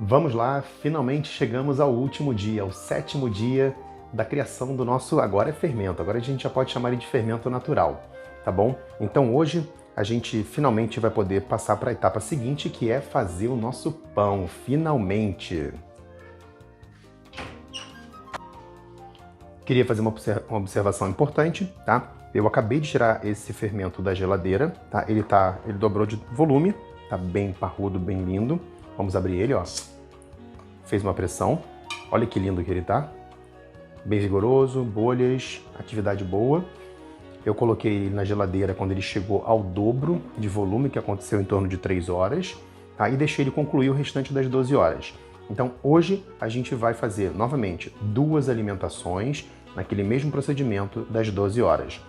Vamos lá, finalmente chegamos ao último dia, ao 7º dia da criação do nosso, agora é fermento, agora a gente já pode chamar ele de fermento natural, tá bom? Então hoje a gente finalmente vai poder passar para a etapa seguinte, que é fazer o nosso pão, finalmente! Queria fazer uma observação importante, tá? Eu acabei de tirar esse fermento da geladeira, tá? Ele dobrou de volume, tá bem parrudo, bem lindo. Vamos abrir ele, ó. Fez uma pressão. Olha que lindo que ele tá. Bem vigoroso, bolhas, atividade boa. Eu coloquei ele na geladeira quando ele chegou ao dobro de volume, que aconteceu em torno de 3 horas, tá? E deixei ele concluir o restante das 12 horas. Então hoje a gente vai fazer novamente 2 alimentações naquele mesmo procedimento das 12 horas.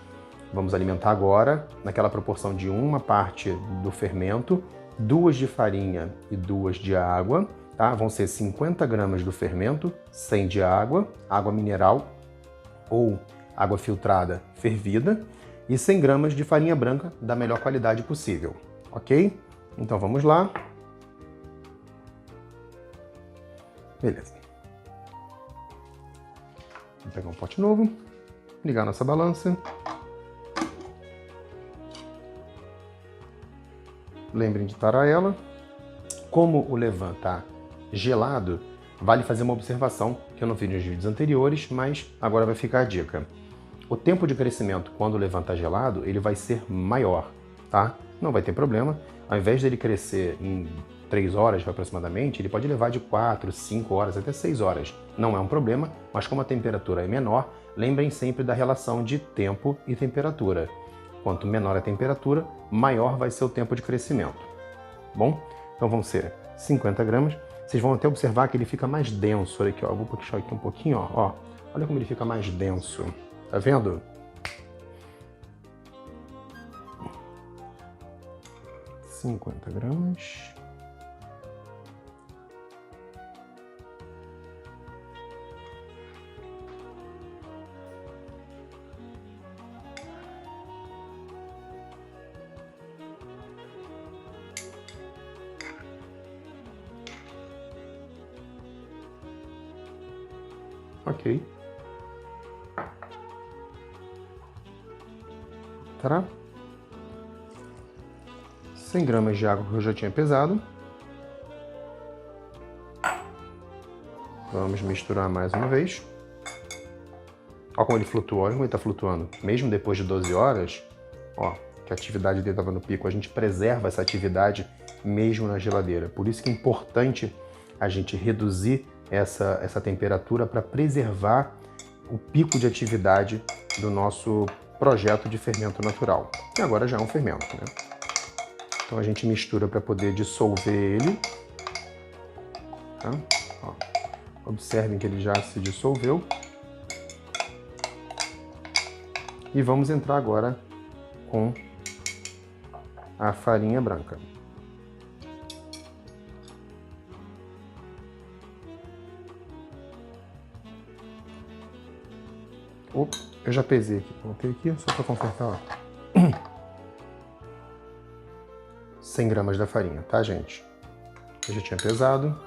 Vamos alimentar agora naquela proporção de 1 parte do fermento, 2 de farinha e 2 de água, tá? Vão ser 50 gramas do fermento, 100 de água, água mineral ou água filtrada fervida e 100 gramas de farinha branca da melhor qualidade possível, ok? Então vamos lá. Beleza. Vou pegar um pote novo, ligar nossa balança. Lembrem de tarar ela. Como o levain está gelado, vale fazer uma observação que eu não fiz nos vídeos anteriores, mas agora vai ficar a dica. O tempo de crescimento quando o levain está gelado, ele vai ser maior, tá? Não vai ter problema. Ao invés dele crescer em 3 horas aproximadamente, ele pode levar de 4, 5 horas até 6 horas. Não é um problema, mas como a temperatura é menor, lembrem sempre da relação de tempo e temperatura. Quanto menor a temperatura, maior vai ser o tempo de crescimento. Bom? Então vão ser 50 gramas. Vocês vão até observar que ele fica mais denso. Olha aqui, ó. Eu vou puxar aqui um pouquinho, ó. Olha como ele fica mais denso. Tá vendo? $50 gramas. Ok. Tá? 100 gramas de água que eu já tinha pesado. Vamos misturar mais uma vez. Olha como ele flutua, olha como ele está flutuando. Mesmo depois de 12 horas, ó, que a atividade dele estava no pico, a gente preserva essa atividade mesmo na geladeira. Por isso que é importante a gente reduzir essa temperatura para preservar o pico de atividade do nosso projeto de fermento natural. E agora já é um fermento, né? Então a gente mistura para poder dissolver ele. Tá? Ó, observem que ele já se dissolveu. E vamos entrar agora com a farinha branca. Opa, eu já pesei aqui, coloquei aqui só para consertar, ó. 100 gramas da farinha, tá, gente? Eu já tinha pesado.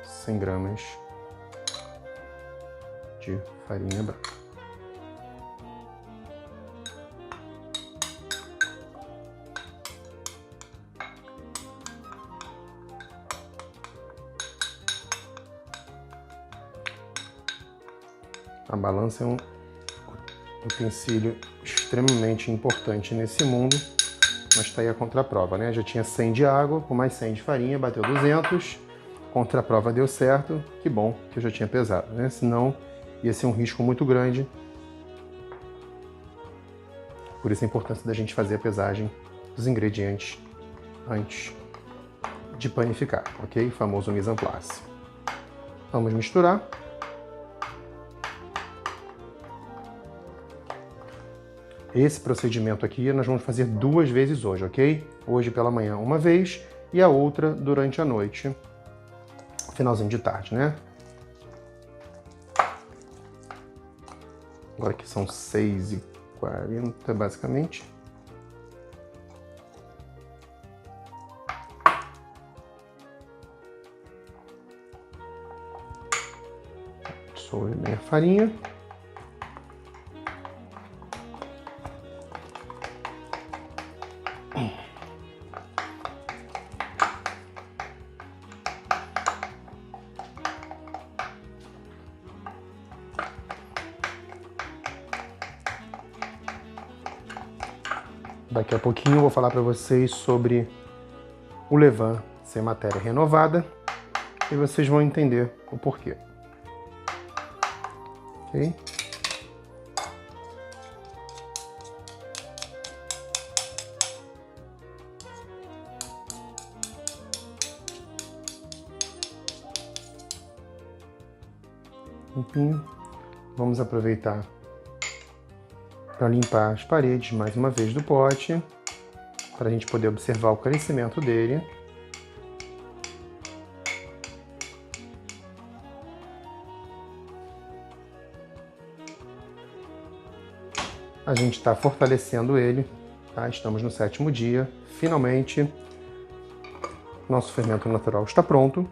100 gramas de farinha branca. A balança é um utensílio extremamente importante nesse mundo, mas está aí a contraprova, né? Já tinha 100 de água, com mais 100 de farinha, bateu 200. Contraprova deu certo, que bom que eu já tinha pesado, né? Senão ia ser um risco muito grande. Por isso a importância da gente fazer a pesagem dos ingredientes antes de panificar, ok? O famoso mise en place. Vamos misturar. Esse procedimento aqui nós vamos fazer 2 vezes hoje, ok? Hoje pela manhã uma vez e a outra durante a noite, finalzinho de tarde, né? Agora que são 6h40 basicamente. Dissolver bem a farinha. Daqui a pouquinho eu vou falar para vocês sobre o levain ser matéria renovada e vocês vão entender o porquê. Ok? limpinho. Vamos aproveitar para limpar as paredes mais uma vez do pote, para a gente poder observar o crescimento dele. A gente está fortalecendo ele, tá? Estamos no 7º dia. Finalmente, nosso fermento natural está pronto.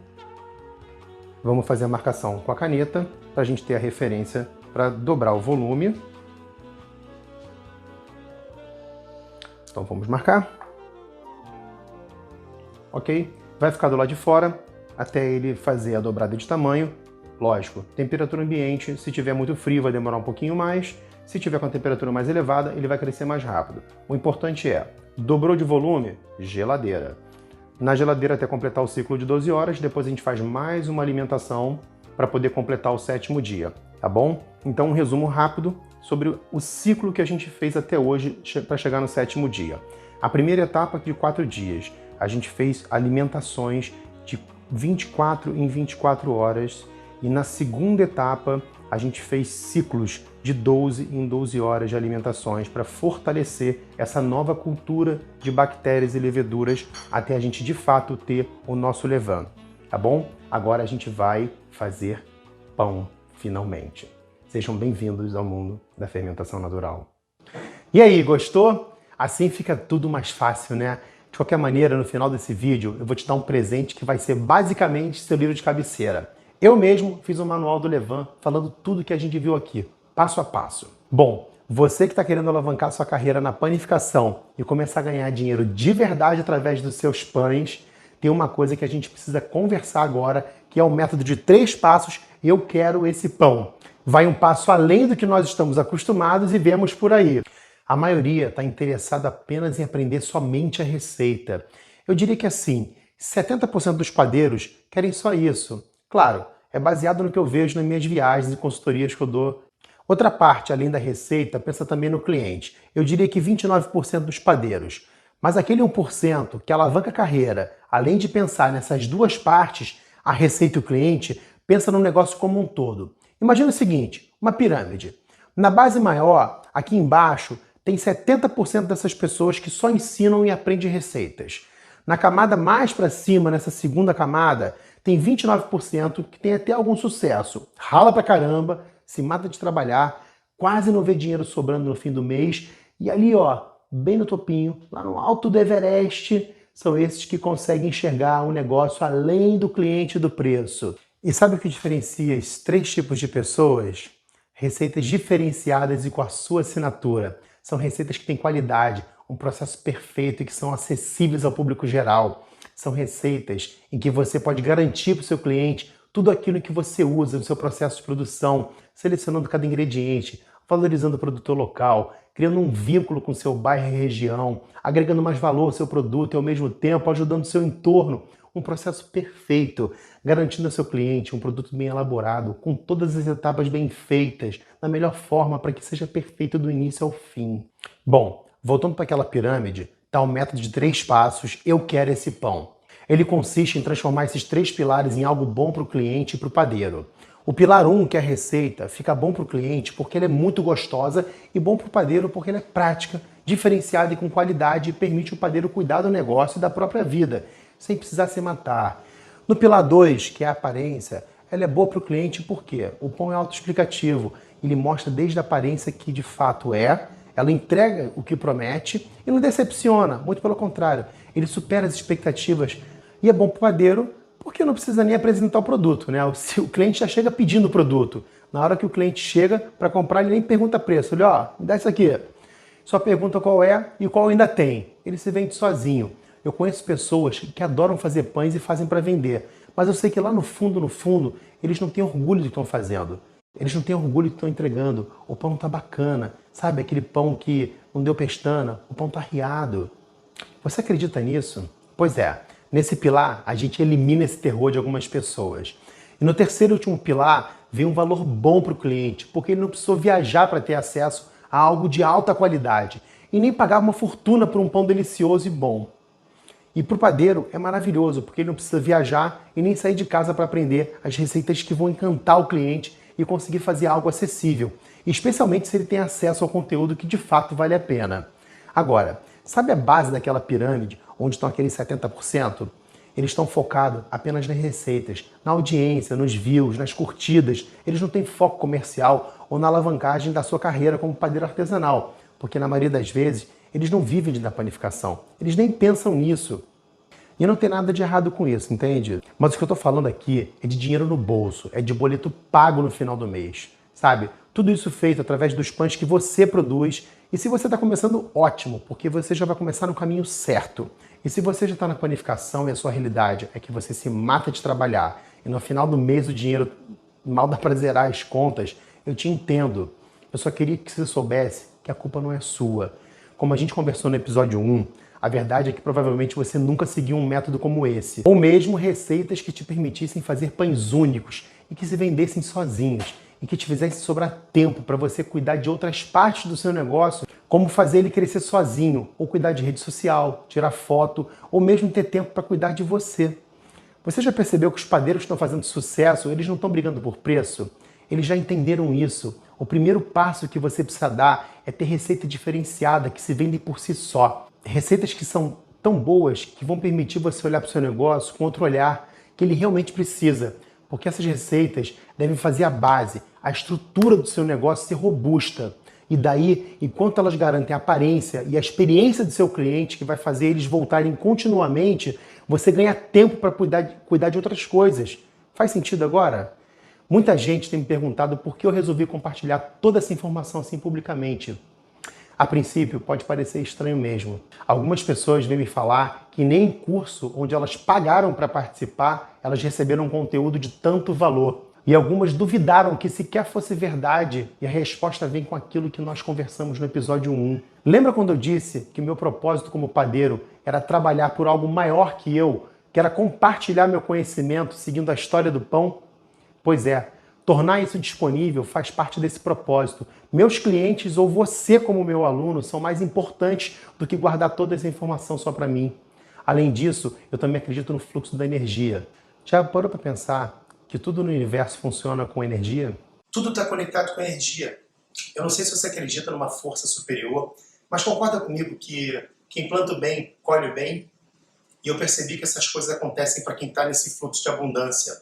Vamos fazer a marcação com a caneta para a gente ter a referência para dobrar o volume. Então vamos marcar. Ok? Vai ficar do lado de fora até ele fazer a dobrada de tamanho. Lógico, temperatura ambiente, se tiver muito frio vai demorar um pouquinho mais. Se tiver com a temperatura mais elevada, ele vai crescer mais rápido. O importante é, dobrou de volume, geladeira. Na geladeira até completar o ciclo de 12 horas, depois a gente faz mais uma alimentação para poder completar o 7º dia, tá bom? Então um resumo rápido sobre o ciclo que a gente fez até hoje para chegar no 7º dia. A primeira etapa de 4 dias, a gente fez alimentações de 24 em 24 horas e na segunda etapa a gente fez ciclos de 12 em 12 horas de alimentações para fortalecer essa nova cultura de bactérias e leveduras até a gente de fato ter o nosso levain, tá bom? Agora a gente vai fazer pão, finalmente. Sejam bem-vindos ao mundo da fermentação natural. E aí, gostou? Assim fica tudo mais fácil, né? De qualquer maneira, no final desse vídeo, eu vou te dar um presente que vai ser basicamente seu livro de cabeceira. Eu mesmo fiz um manual do levain falando tudo que a gente viu aqui, passo a passo. Bom, você que está querendo alavancar sua carreira na panificação e começar a ganhar dinheiro de verdade através dos seus pães, tem uma coisa que a gente precisa conversar agora, que é o método de 3 passos, eu quero esse pão. Vai um passo além do que nós estamos acostumados e vemos por aí. A maioria está interessada apenas em aprender somente a receita. Eu diria que assim, 70% dos padeiros querem só isso. Claro, é baseado no que eu vejo nas minhas viagens e consultorias que eu dou. Outra parte, além da receita, pensa também no cliente. Eu diria que 29% dos padeiros. Mas aquele 1% que alavanca a carreira, além de pensar nessas duas partes, a receita e o cliente, pensa no negócio como um todo. Imagina o seguinte, uma pirâmide. Na base maior, aqui embaixo, tem 70% dessas pessoas que só ensinam e aprendem receitas. Na camada mais para cima, nessa segunda camada, tem 29% que tem até algum sucesso. Rala pra caramba, se mata de trabalhar, quase não vê dinheiro sobrando no fim do mês. E ali, ó, bem no topinho, lá no alto do Everest, são esses que conseguem enxergar um negócio além do cliente e do preço. E sabe o que diferencia esses 3 tipos de pessoas? Receitas diferenciadas e com a sua assinatura. São receitas que têm qualidade, um processo perfeito e que são acessíveis ao público geral. São receitas em que você pode garantir para o seu cliente tudo aquilo que você usa no seu processo de produção, selecionando cada ingrediente, valorizando o produtor local, criando um vínculo com o seu bairro e região, agregando mais valor ao seu produto e ao mesmo tempo ajudando o seu entorno. Um processo perfeito, garantindo ao seu cliente um produto bem elaborado, com todas as etapas bem feitas, da melhor forma para que seja perfeito do início ao fim. Bom, voltando para aquela pirâmide, está o método de 3 passos, eu quero esse pão. Ele consiste em transformar esses 3 pilares em algo bom para o cliente e para o padeiro. O pilar 1, que é a receita, fica bom para o cliente porque ela é muito gostosa e bom para o padeiro porque ela é prática, diferenciada e com qualidade e permite o padeiro cuidar do negócio e da própria vida, sem precisar se matar. No pilar 2, que é a aparência, ela é boa para o cliente porque o pão é autoexplicativo. Ele mostra desde a aparência que de fato é, ela entrega o que promete e não decepciona, muito pelo contrário. Ele supera as expectativas e é bom para o padeiro porque não precisa nem apresentar o produto, né? O cliente já chega pedindo o produto. Na hora que o cliente chega para comprar, ele nem pergunta preço. Ele, ó, me dá isso aqui. Só pergunta qual é e qual ainda tem. Ele se vende sozinho. Eu conheço pessoas que adoram fazer pães e fazem para vender. Mas eu sei que lá no fundo, eles não têm orgulho do que estão fazendo. Eles não têm orgulho do que estão entregando. O pão tá bacana. Sabe, aquele pão que não deu pestana. O pão tá riado. Você acredita nisso? Pois é. Nesse pilar, a gente elimina esse terror de algumas pessoas. E no terceiro e último pilar, vem um valor bom para o cliente, porque ele não precisou viajar para ter acesso a algo de alta qualidade e nem pagar uma fortuna por um pão delicioso e bom. E para o padeiro é maravilhoso, porque ele não precisa viajar e nem sair de casa para aprender as receitas que vão encantar o cliente e conseguir fazer algo acessível, especialmente se ele tem acesso ao conteúdo que de fato vale a pena. Agora, sabe a base daquela pirâmide, onde estão aqueles 70%? Eles estão focados apenas nas receitas, na audiência, nos views, nas curtidas. Eles não têm foco comercial ou na alavancagem da sua carreira como padeiro artesanal, porque na maioria das vezes eles não vivem da panificação. Eles nem pensam nisso. E não tem nada de errado com isso, entende? Mas o que eu estou falando aqui é de dinheiro no bolso, é de boleto pago no final do mês, sabe? Tudo isso feito através dos pães que você produz. E se você está começando, ótimo, porque você já vai começar no caminho certo. E se você já está na panificação e a sua realidade é que você se mata de trabalhar e no final do mês o dinheiro mal dá para zerar as contas, eu te entendo. Eu só queria que você soubesse que a culpa não é sua. Como a gente conversou no episódio 1, a verdade é que provavelmente você nunca seguiu um método como esse, ou mesmo receitas que te permitissem fazer pães únicos e que se vendessem sozinhos e que te fizessem sobrar tempo para você cuidar de outras partes do seu negócio, como fazer ele crescer sozinho, ou cuidar de rede social, tirar foto, ou mesmo ter tempo para cuidar de você. Você já percebeu que os padeiros que estão fazendo sucesso, eles não estão brigando por preço? Eles já entenderam isso. O primeiro passo que você precisa dar é ter receita diferenciada, que se vendem por si só. Receitas que são tão boas que vão permitir você olhar para o seu negócio com outro olhar que ele realmente precisa. Porque essas receitas devem fazer a base, a estrutura do seu negócio ser robusta. E daí, enquanto elas garantem a aparência e a experiência do seu cliente, que vai fazer eles voltarem continuamente, você ganha tempo para cuidar de outras coisas. Faz sentido agora? Muita gente tem me perguntado por que eu resolvi compartilhar toda essa informação assim publicamente. A princípio, pode parecer estranho mesmo. Algumas pessoas vêm me falar que nem em curso onde elas pagaram para participar, elas receberam um conteúdo de tanto valor. E algumas duvidaram que sequer fosse verdade, e a resposta vem com aquilo que nós conversamos no episódio 1. Lembra quando eu disse que o meu propósito como padeiro era trabalhar por algo maior que eu, que era compartilhar meu conhecimento seguindo a história do pão? Pois é, tornar isso disponível faz parte desse propósito. Meus clientes ou você como meu aluno são mais importantes do que guardar toda essa informação só para mim. Além disso, eu também acredito no fluxo da energia. Já parou para pensar que tudo no universo funciona com energia? Tudo está conectado com energia. Eu não sei se você acredita numa força superior, mas concorda comigo que quem planta o bem, colhe o bem? E eu percebi que essas coisas acontecem para quem está nesse fluxo de abundância.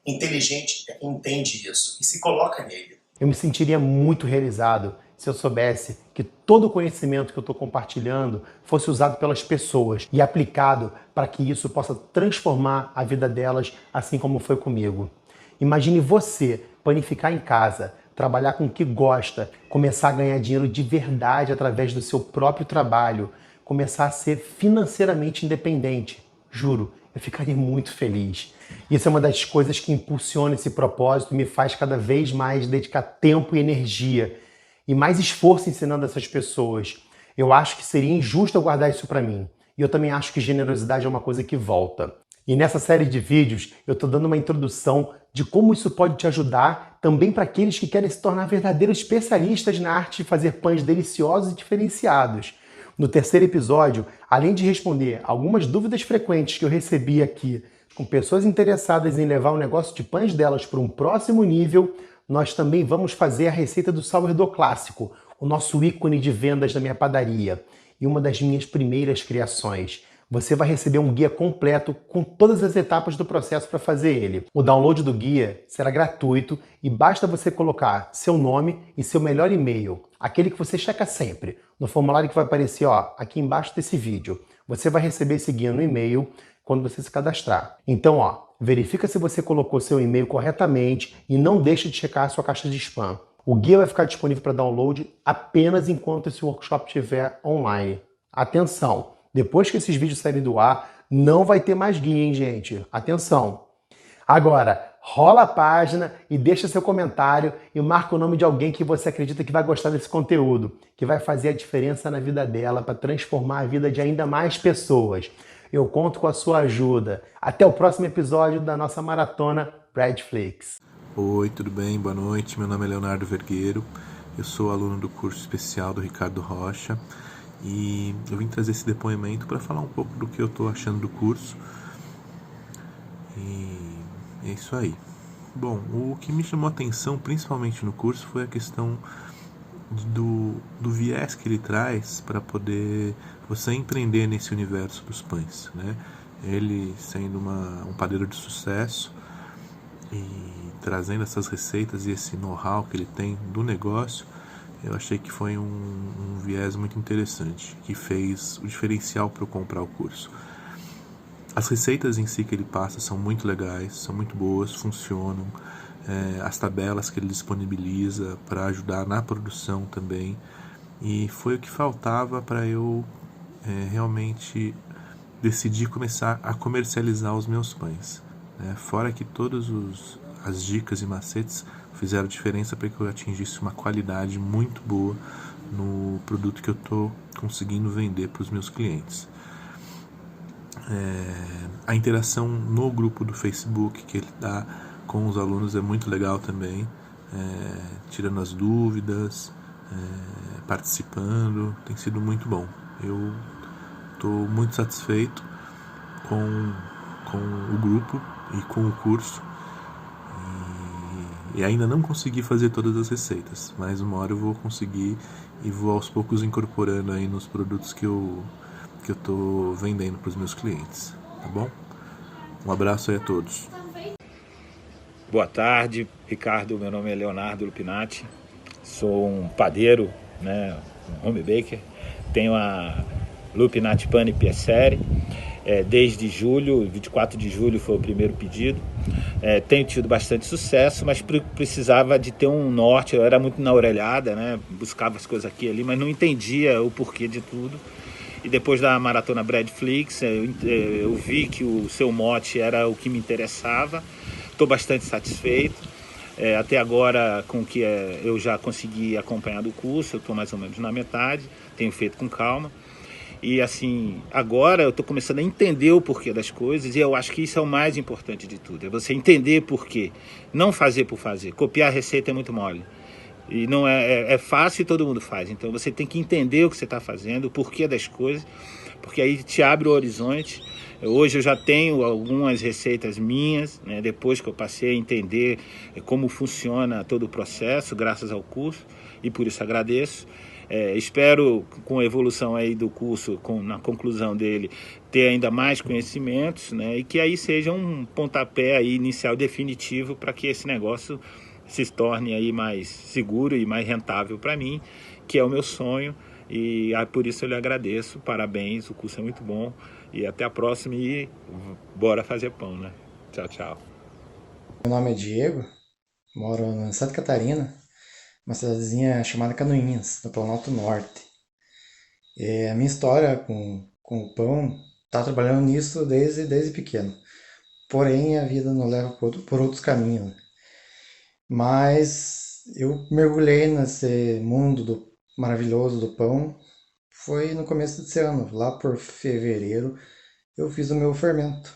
Inteligente é quem entende isso e se coloca nele. Eu me sentiria muito realizado se eu soubesse que todo o conhecimento que eu estou compartilhando fosse usado pelas pessoas e aplicado para que isso possa transformar a vida delas, assim como foi comigo. Imagine você panificar em casa, trabalhar com o que gosta, começar a ganhar dinheiro de verdade através do seu próprio trabalho, começar a ser financeiramente independente. Juro, eu ficaria muito feliz. Isso é uma das coisas que impulsiona esse propósito e me faz cada vez mais dedicar tempo e energia e mais esforço ensinando essas pessoas. Eu acho que seria injusto eu guardar isso para mim. E eu também acho que generosidade é uma coisa que volta. E nessa série de vídeos eu estou dando uma introdução de como isso pode te ajudar também para aqueles que querem se tornar verdadeiros especialistas na arte de fazer pães deliciosos e diferenciados. No terceiro episódio, além de responder algumas dúvidas frequentes que eu recebi aqui com pessoas interessadas em levar o negócio de pães delas para um próximo nível, nós também vamos fazer a receita do sourdough clássico, o nosso ícone de vendas da minha padaria e uma das minhas primeiras criações. Você vai receber um guia completo com todas as etapas do processo para fazer ele. O download do guia será gratuito e basta você colocar seu nome e seu melhor e-mail, aquele que você checa sempre, no formulário que vai aparecer aqui embaixo desse vídeo. Você vai receber esse guia no e-mail quando você se cadastrar. Então, verifica se você colocou seu e-mail corretamente e não deixe de checar a sua caixa de spam. O guia vai ficar disponível para download apenas enquanto esse workshop estiver online. Atenção! Depois que esses vídeos saírem do ar, não vai ter mais guia, hein, gente? Atenção! Agora, rola a página e deixa seu comentário e marca o nome de alguém que você acredita que vai gostar desse conteúdo, que vai fazer a diferença na vida dela para transformar a vida de ainda mais pessoas. Eu conto com a sua ajuda. Até o próximo episódio da nossa maratona Breadflix. Oi, tudo bem? Boa noite. Meu nome é Leonardo Vergueiro. Eu sou aluno do curso especial do Ricardo Rocha. E eu vim trazer esse depoimento para falar um pouco do que eu estou achando do curso. E é isso aí. Bom, o que me chamou a atenção, principalmente no curso, foi a questão do viés que ele traz para poder você empreender nesse universo dos pães, né? Ele sendo um padeiro de sucesso e trazendo essas receitas e esse know-how que ele tem do negócio, eu achei que foi um viés muito interessante, que fez o diferencial para eu comprar o curso. As receitas em si que ele passa são muito legais, são muito boas, funcionam. As tabelas que ele disponibiliza para ajudar na produção também. E foi o que faltava para eu realmente decidir começar a comercializar os meus pães. Fora que todas as dicas e macetes fizeram diferença para que eu atingisse uma qualidade muito boa no produto que eu estou conseguindo vender para os meus clientes. A interação no grupo do Facebook que ele dá com os alunos é muito legal também, tirando as dúvidas, participando, tem sido muito bom. Eu estou muito satisfeito com o grupo e com o curso, e ainda não consegui fazer todas as receitas, mas uma hora eu vou conseguir e vou aos poucos incorporando aí nos produtos que eu estou vendendo para os meus clientes, tá bom? Um abraço aí a todos. Boa tarde, Ricardo. Meu nome é Leonardo Lupinati. Sou um padeiro, né, um home baker. Tenho a Lupinati Pane Piacere. Desde julho, 24 de julho foi o primeiro pedido. Tenho tido bastante sucesso, mas precisava de ter um norte. Eu era muito na orelhada, né? Buscava as coisas aqui e ali, mas não entendia o porquê de tudo. E depois da Maratona Breadflix, eu vi que o seu mote era o que me interessava. Estou bastante satisfeito. Até agora, com o que eu já consegui acompanhar do curso, eu estou mais ou menos na metade, tenho feito com calma. E assim, agora eu estou começando a entender o porquê das coisas, e eu acho que isso é o mais importante de tudo, é você entender porquê, não fazer por fazer. Copiar a receita é muito mole. E não é fácil e todo mundo faz. Então você tem que entender o que você está fazendo, o porquê das coisas, porque aí te abre o horizonte. Hoje eu já tenho algumas receitas minhas, né, depois que eu passei a entender como funciona todo o processo, graças ao curso, e por isso agradeço. Espero, com a evolução aí do curso, na conclusão dele, ter ainda mais conhecimentos, né, e que aí seja um pontapé aí inicial definitivo para que esse negócio se torne aí mais seguro e mais rentável para mim, que é o meu sonho. E por isso eu lhe agradeço, parabéns, o curso é muito bom, e até a próxima, e bora fazer pão, né? Tchau, tchau. Meu nome é Diego, moro em Santa Catarina, uma cidadezinha chamada Canoinhas, no Planalto Norte. A minha história com o pão, tá trabalhando nisso desde pequeno. Porém, a vida nos leva por outros caminhos. Mas eu mergulhei nesse mundo maravilhoso do pão, foi no começo desse ano, lá por fevereiro, eu fiz o meu fermento.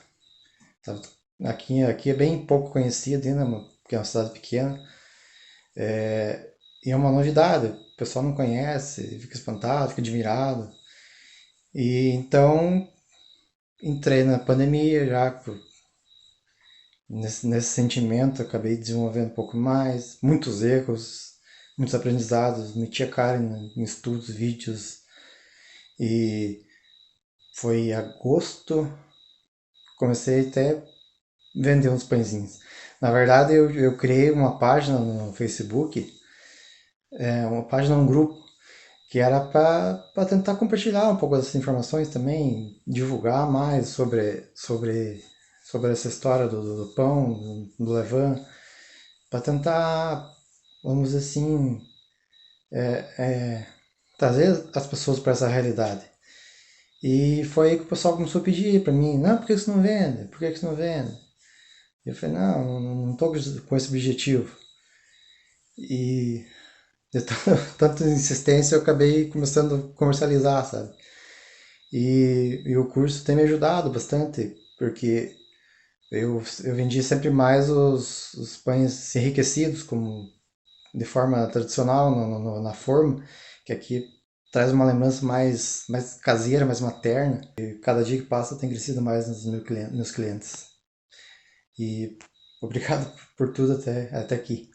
Aqui é bem pouco conhecido ainda, porque é uma cidade pequena. E é uma novidade, o pessoal não conhece, fica espantado, fica admirado. E então entrei na pandemia já, nesse sentimento, acabei desenvolvendo um pouco mais, muitos erros, muitos aprendizados, meti a cara em estudos, vídeos. E foi em agosto, comecei até vender uns pãezinhos. Na verdade, eu criei uma página no Facebook, uma página, um grupo, que era para tentar compartilhar um pouco dessas informações também, divulgar mais sobre essa história do pão, do levain, para tentar, vamos dizer assim, trazer as pessoas para essa realidade. E foi aí que o pessoal começou a pedir para mim, não, por que você não vende? Por que você não vende? Eu falei, não estou com esse objetivo. E de tanta insistência eu acabei começando a comercializar, sabe? E o curso tem me ajudado bastante, porque eu vendi sempre mais os pães enriquecidos, como de forma tradicional, na forma, que aqui traz uma lembrança mais caseira, mais materna. E cada dia que passa tem crescido mais nos meus clientes. E Obrigado por tudo até aqui.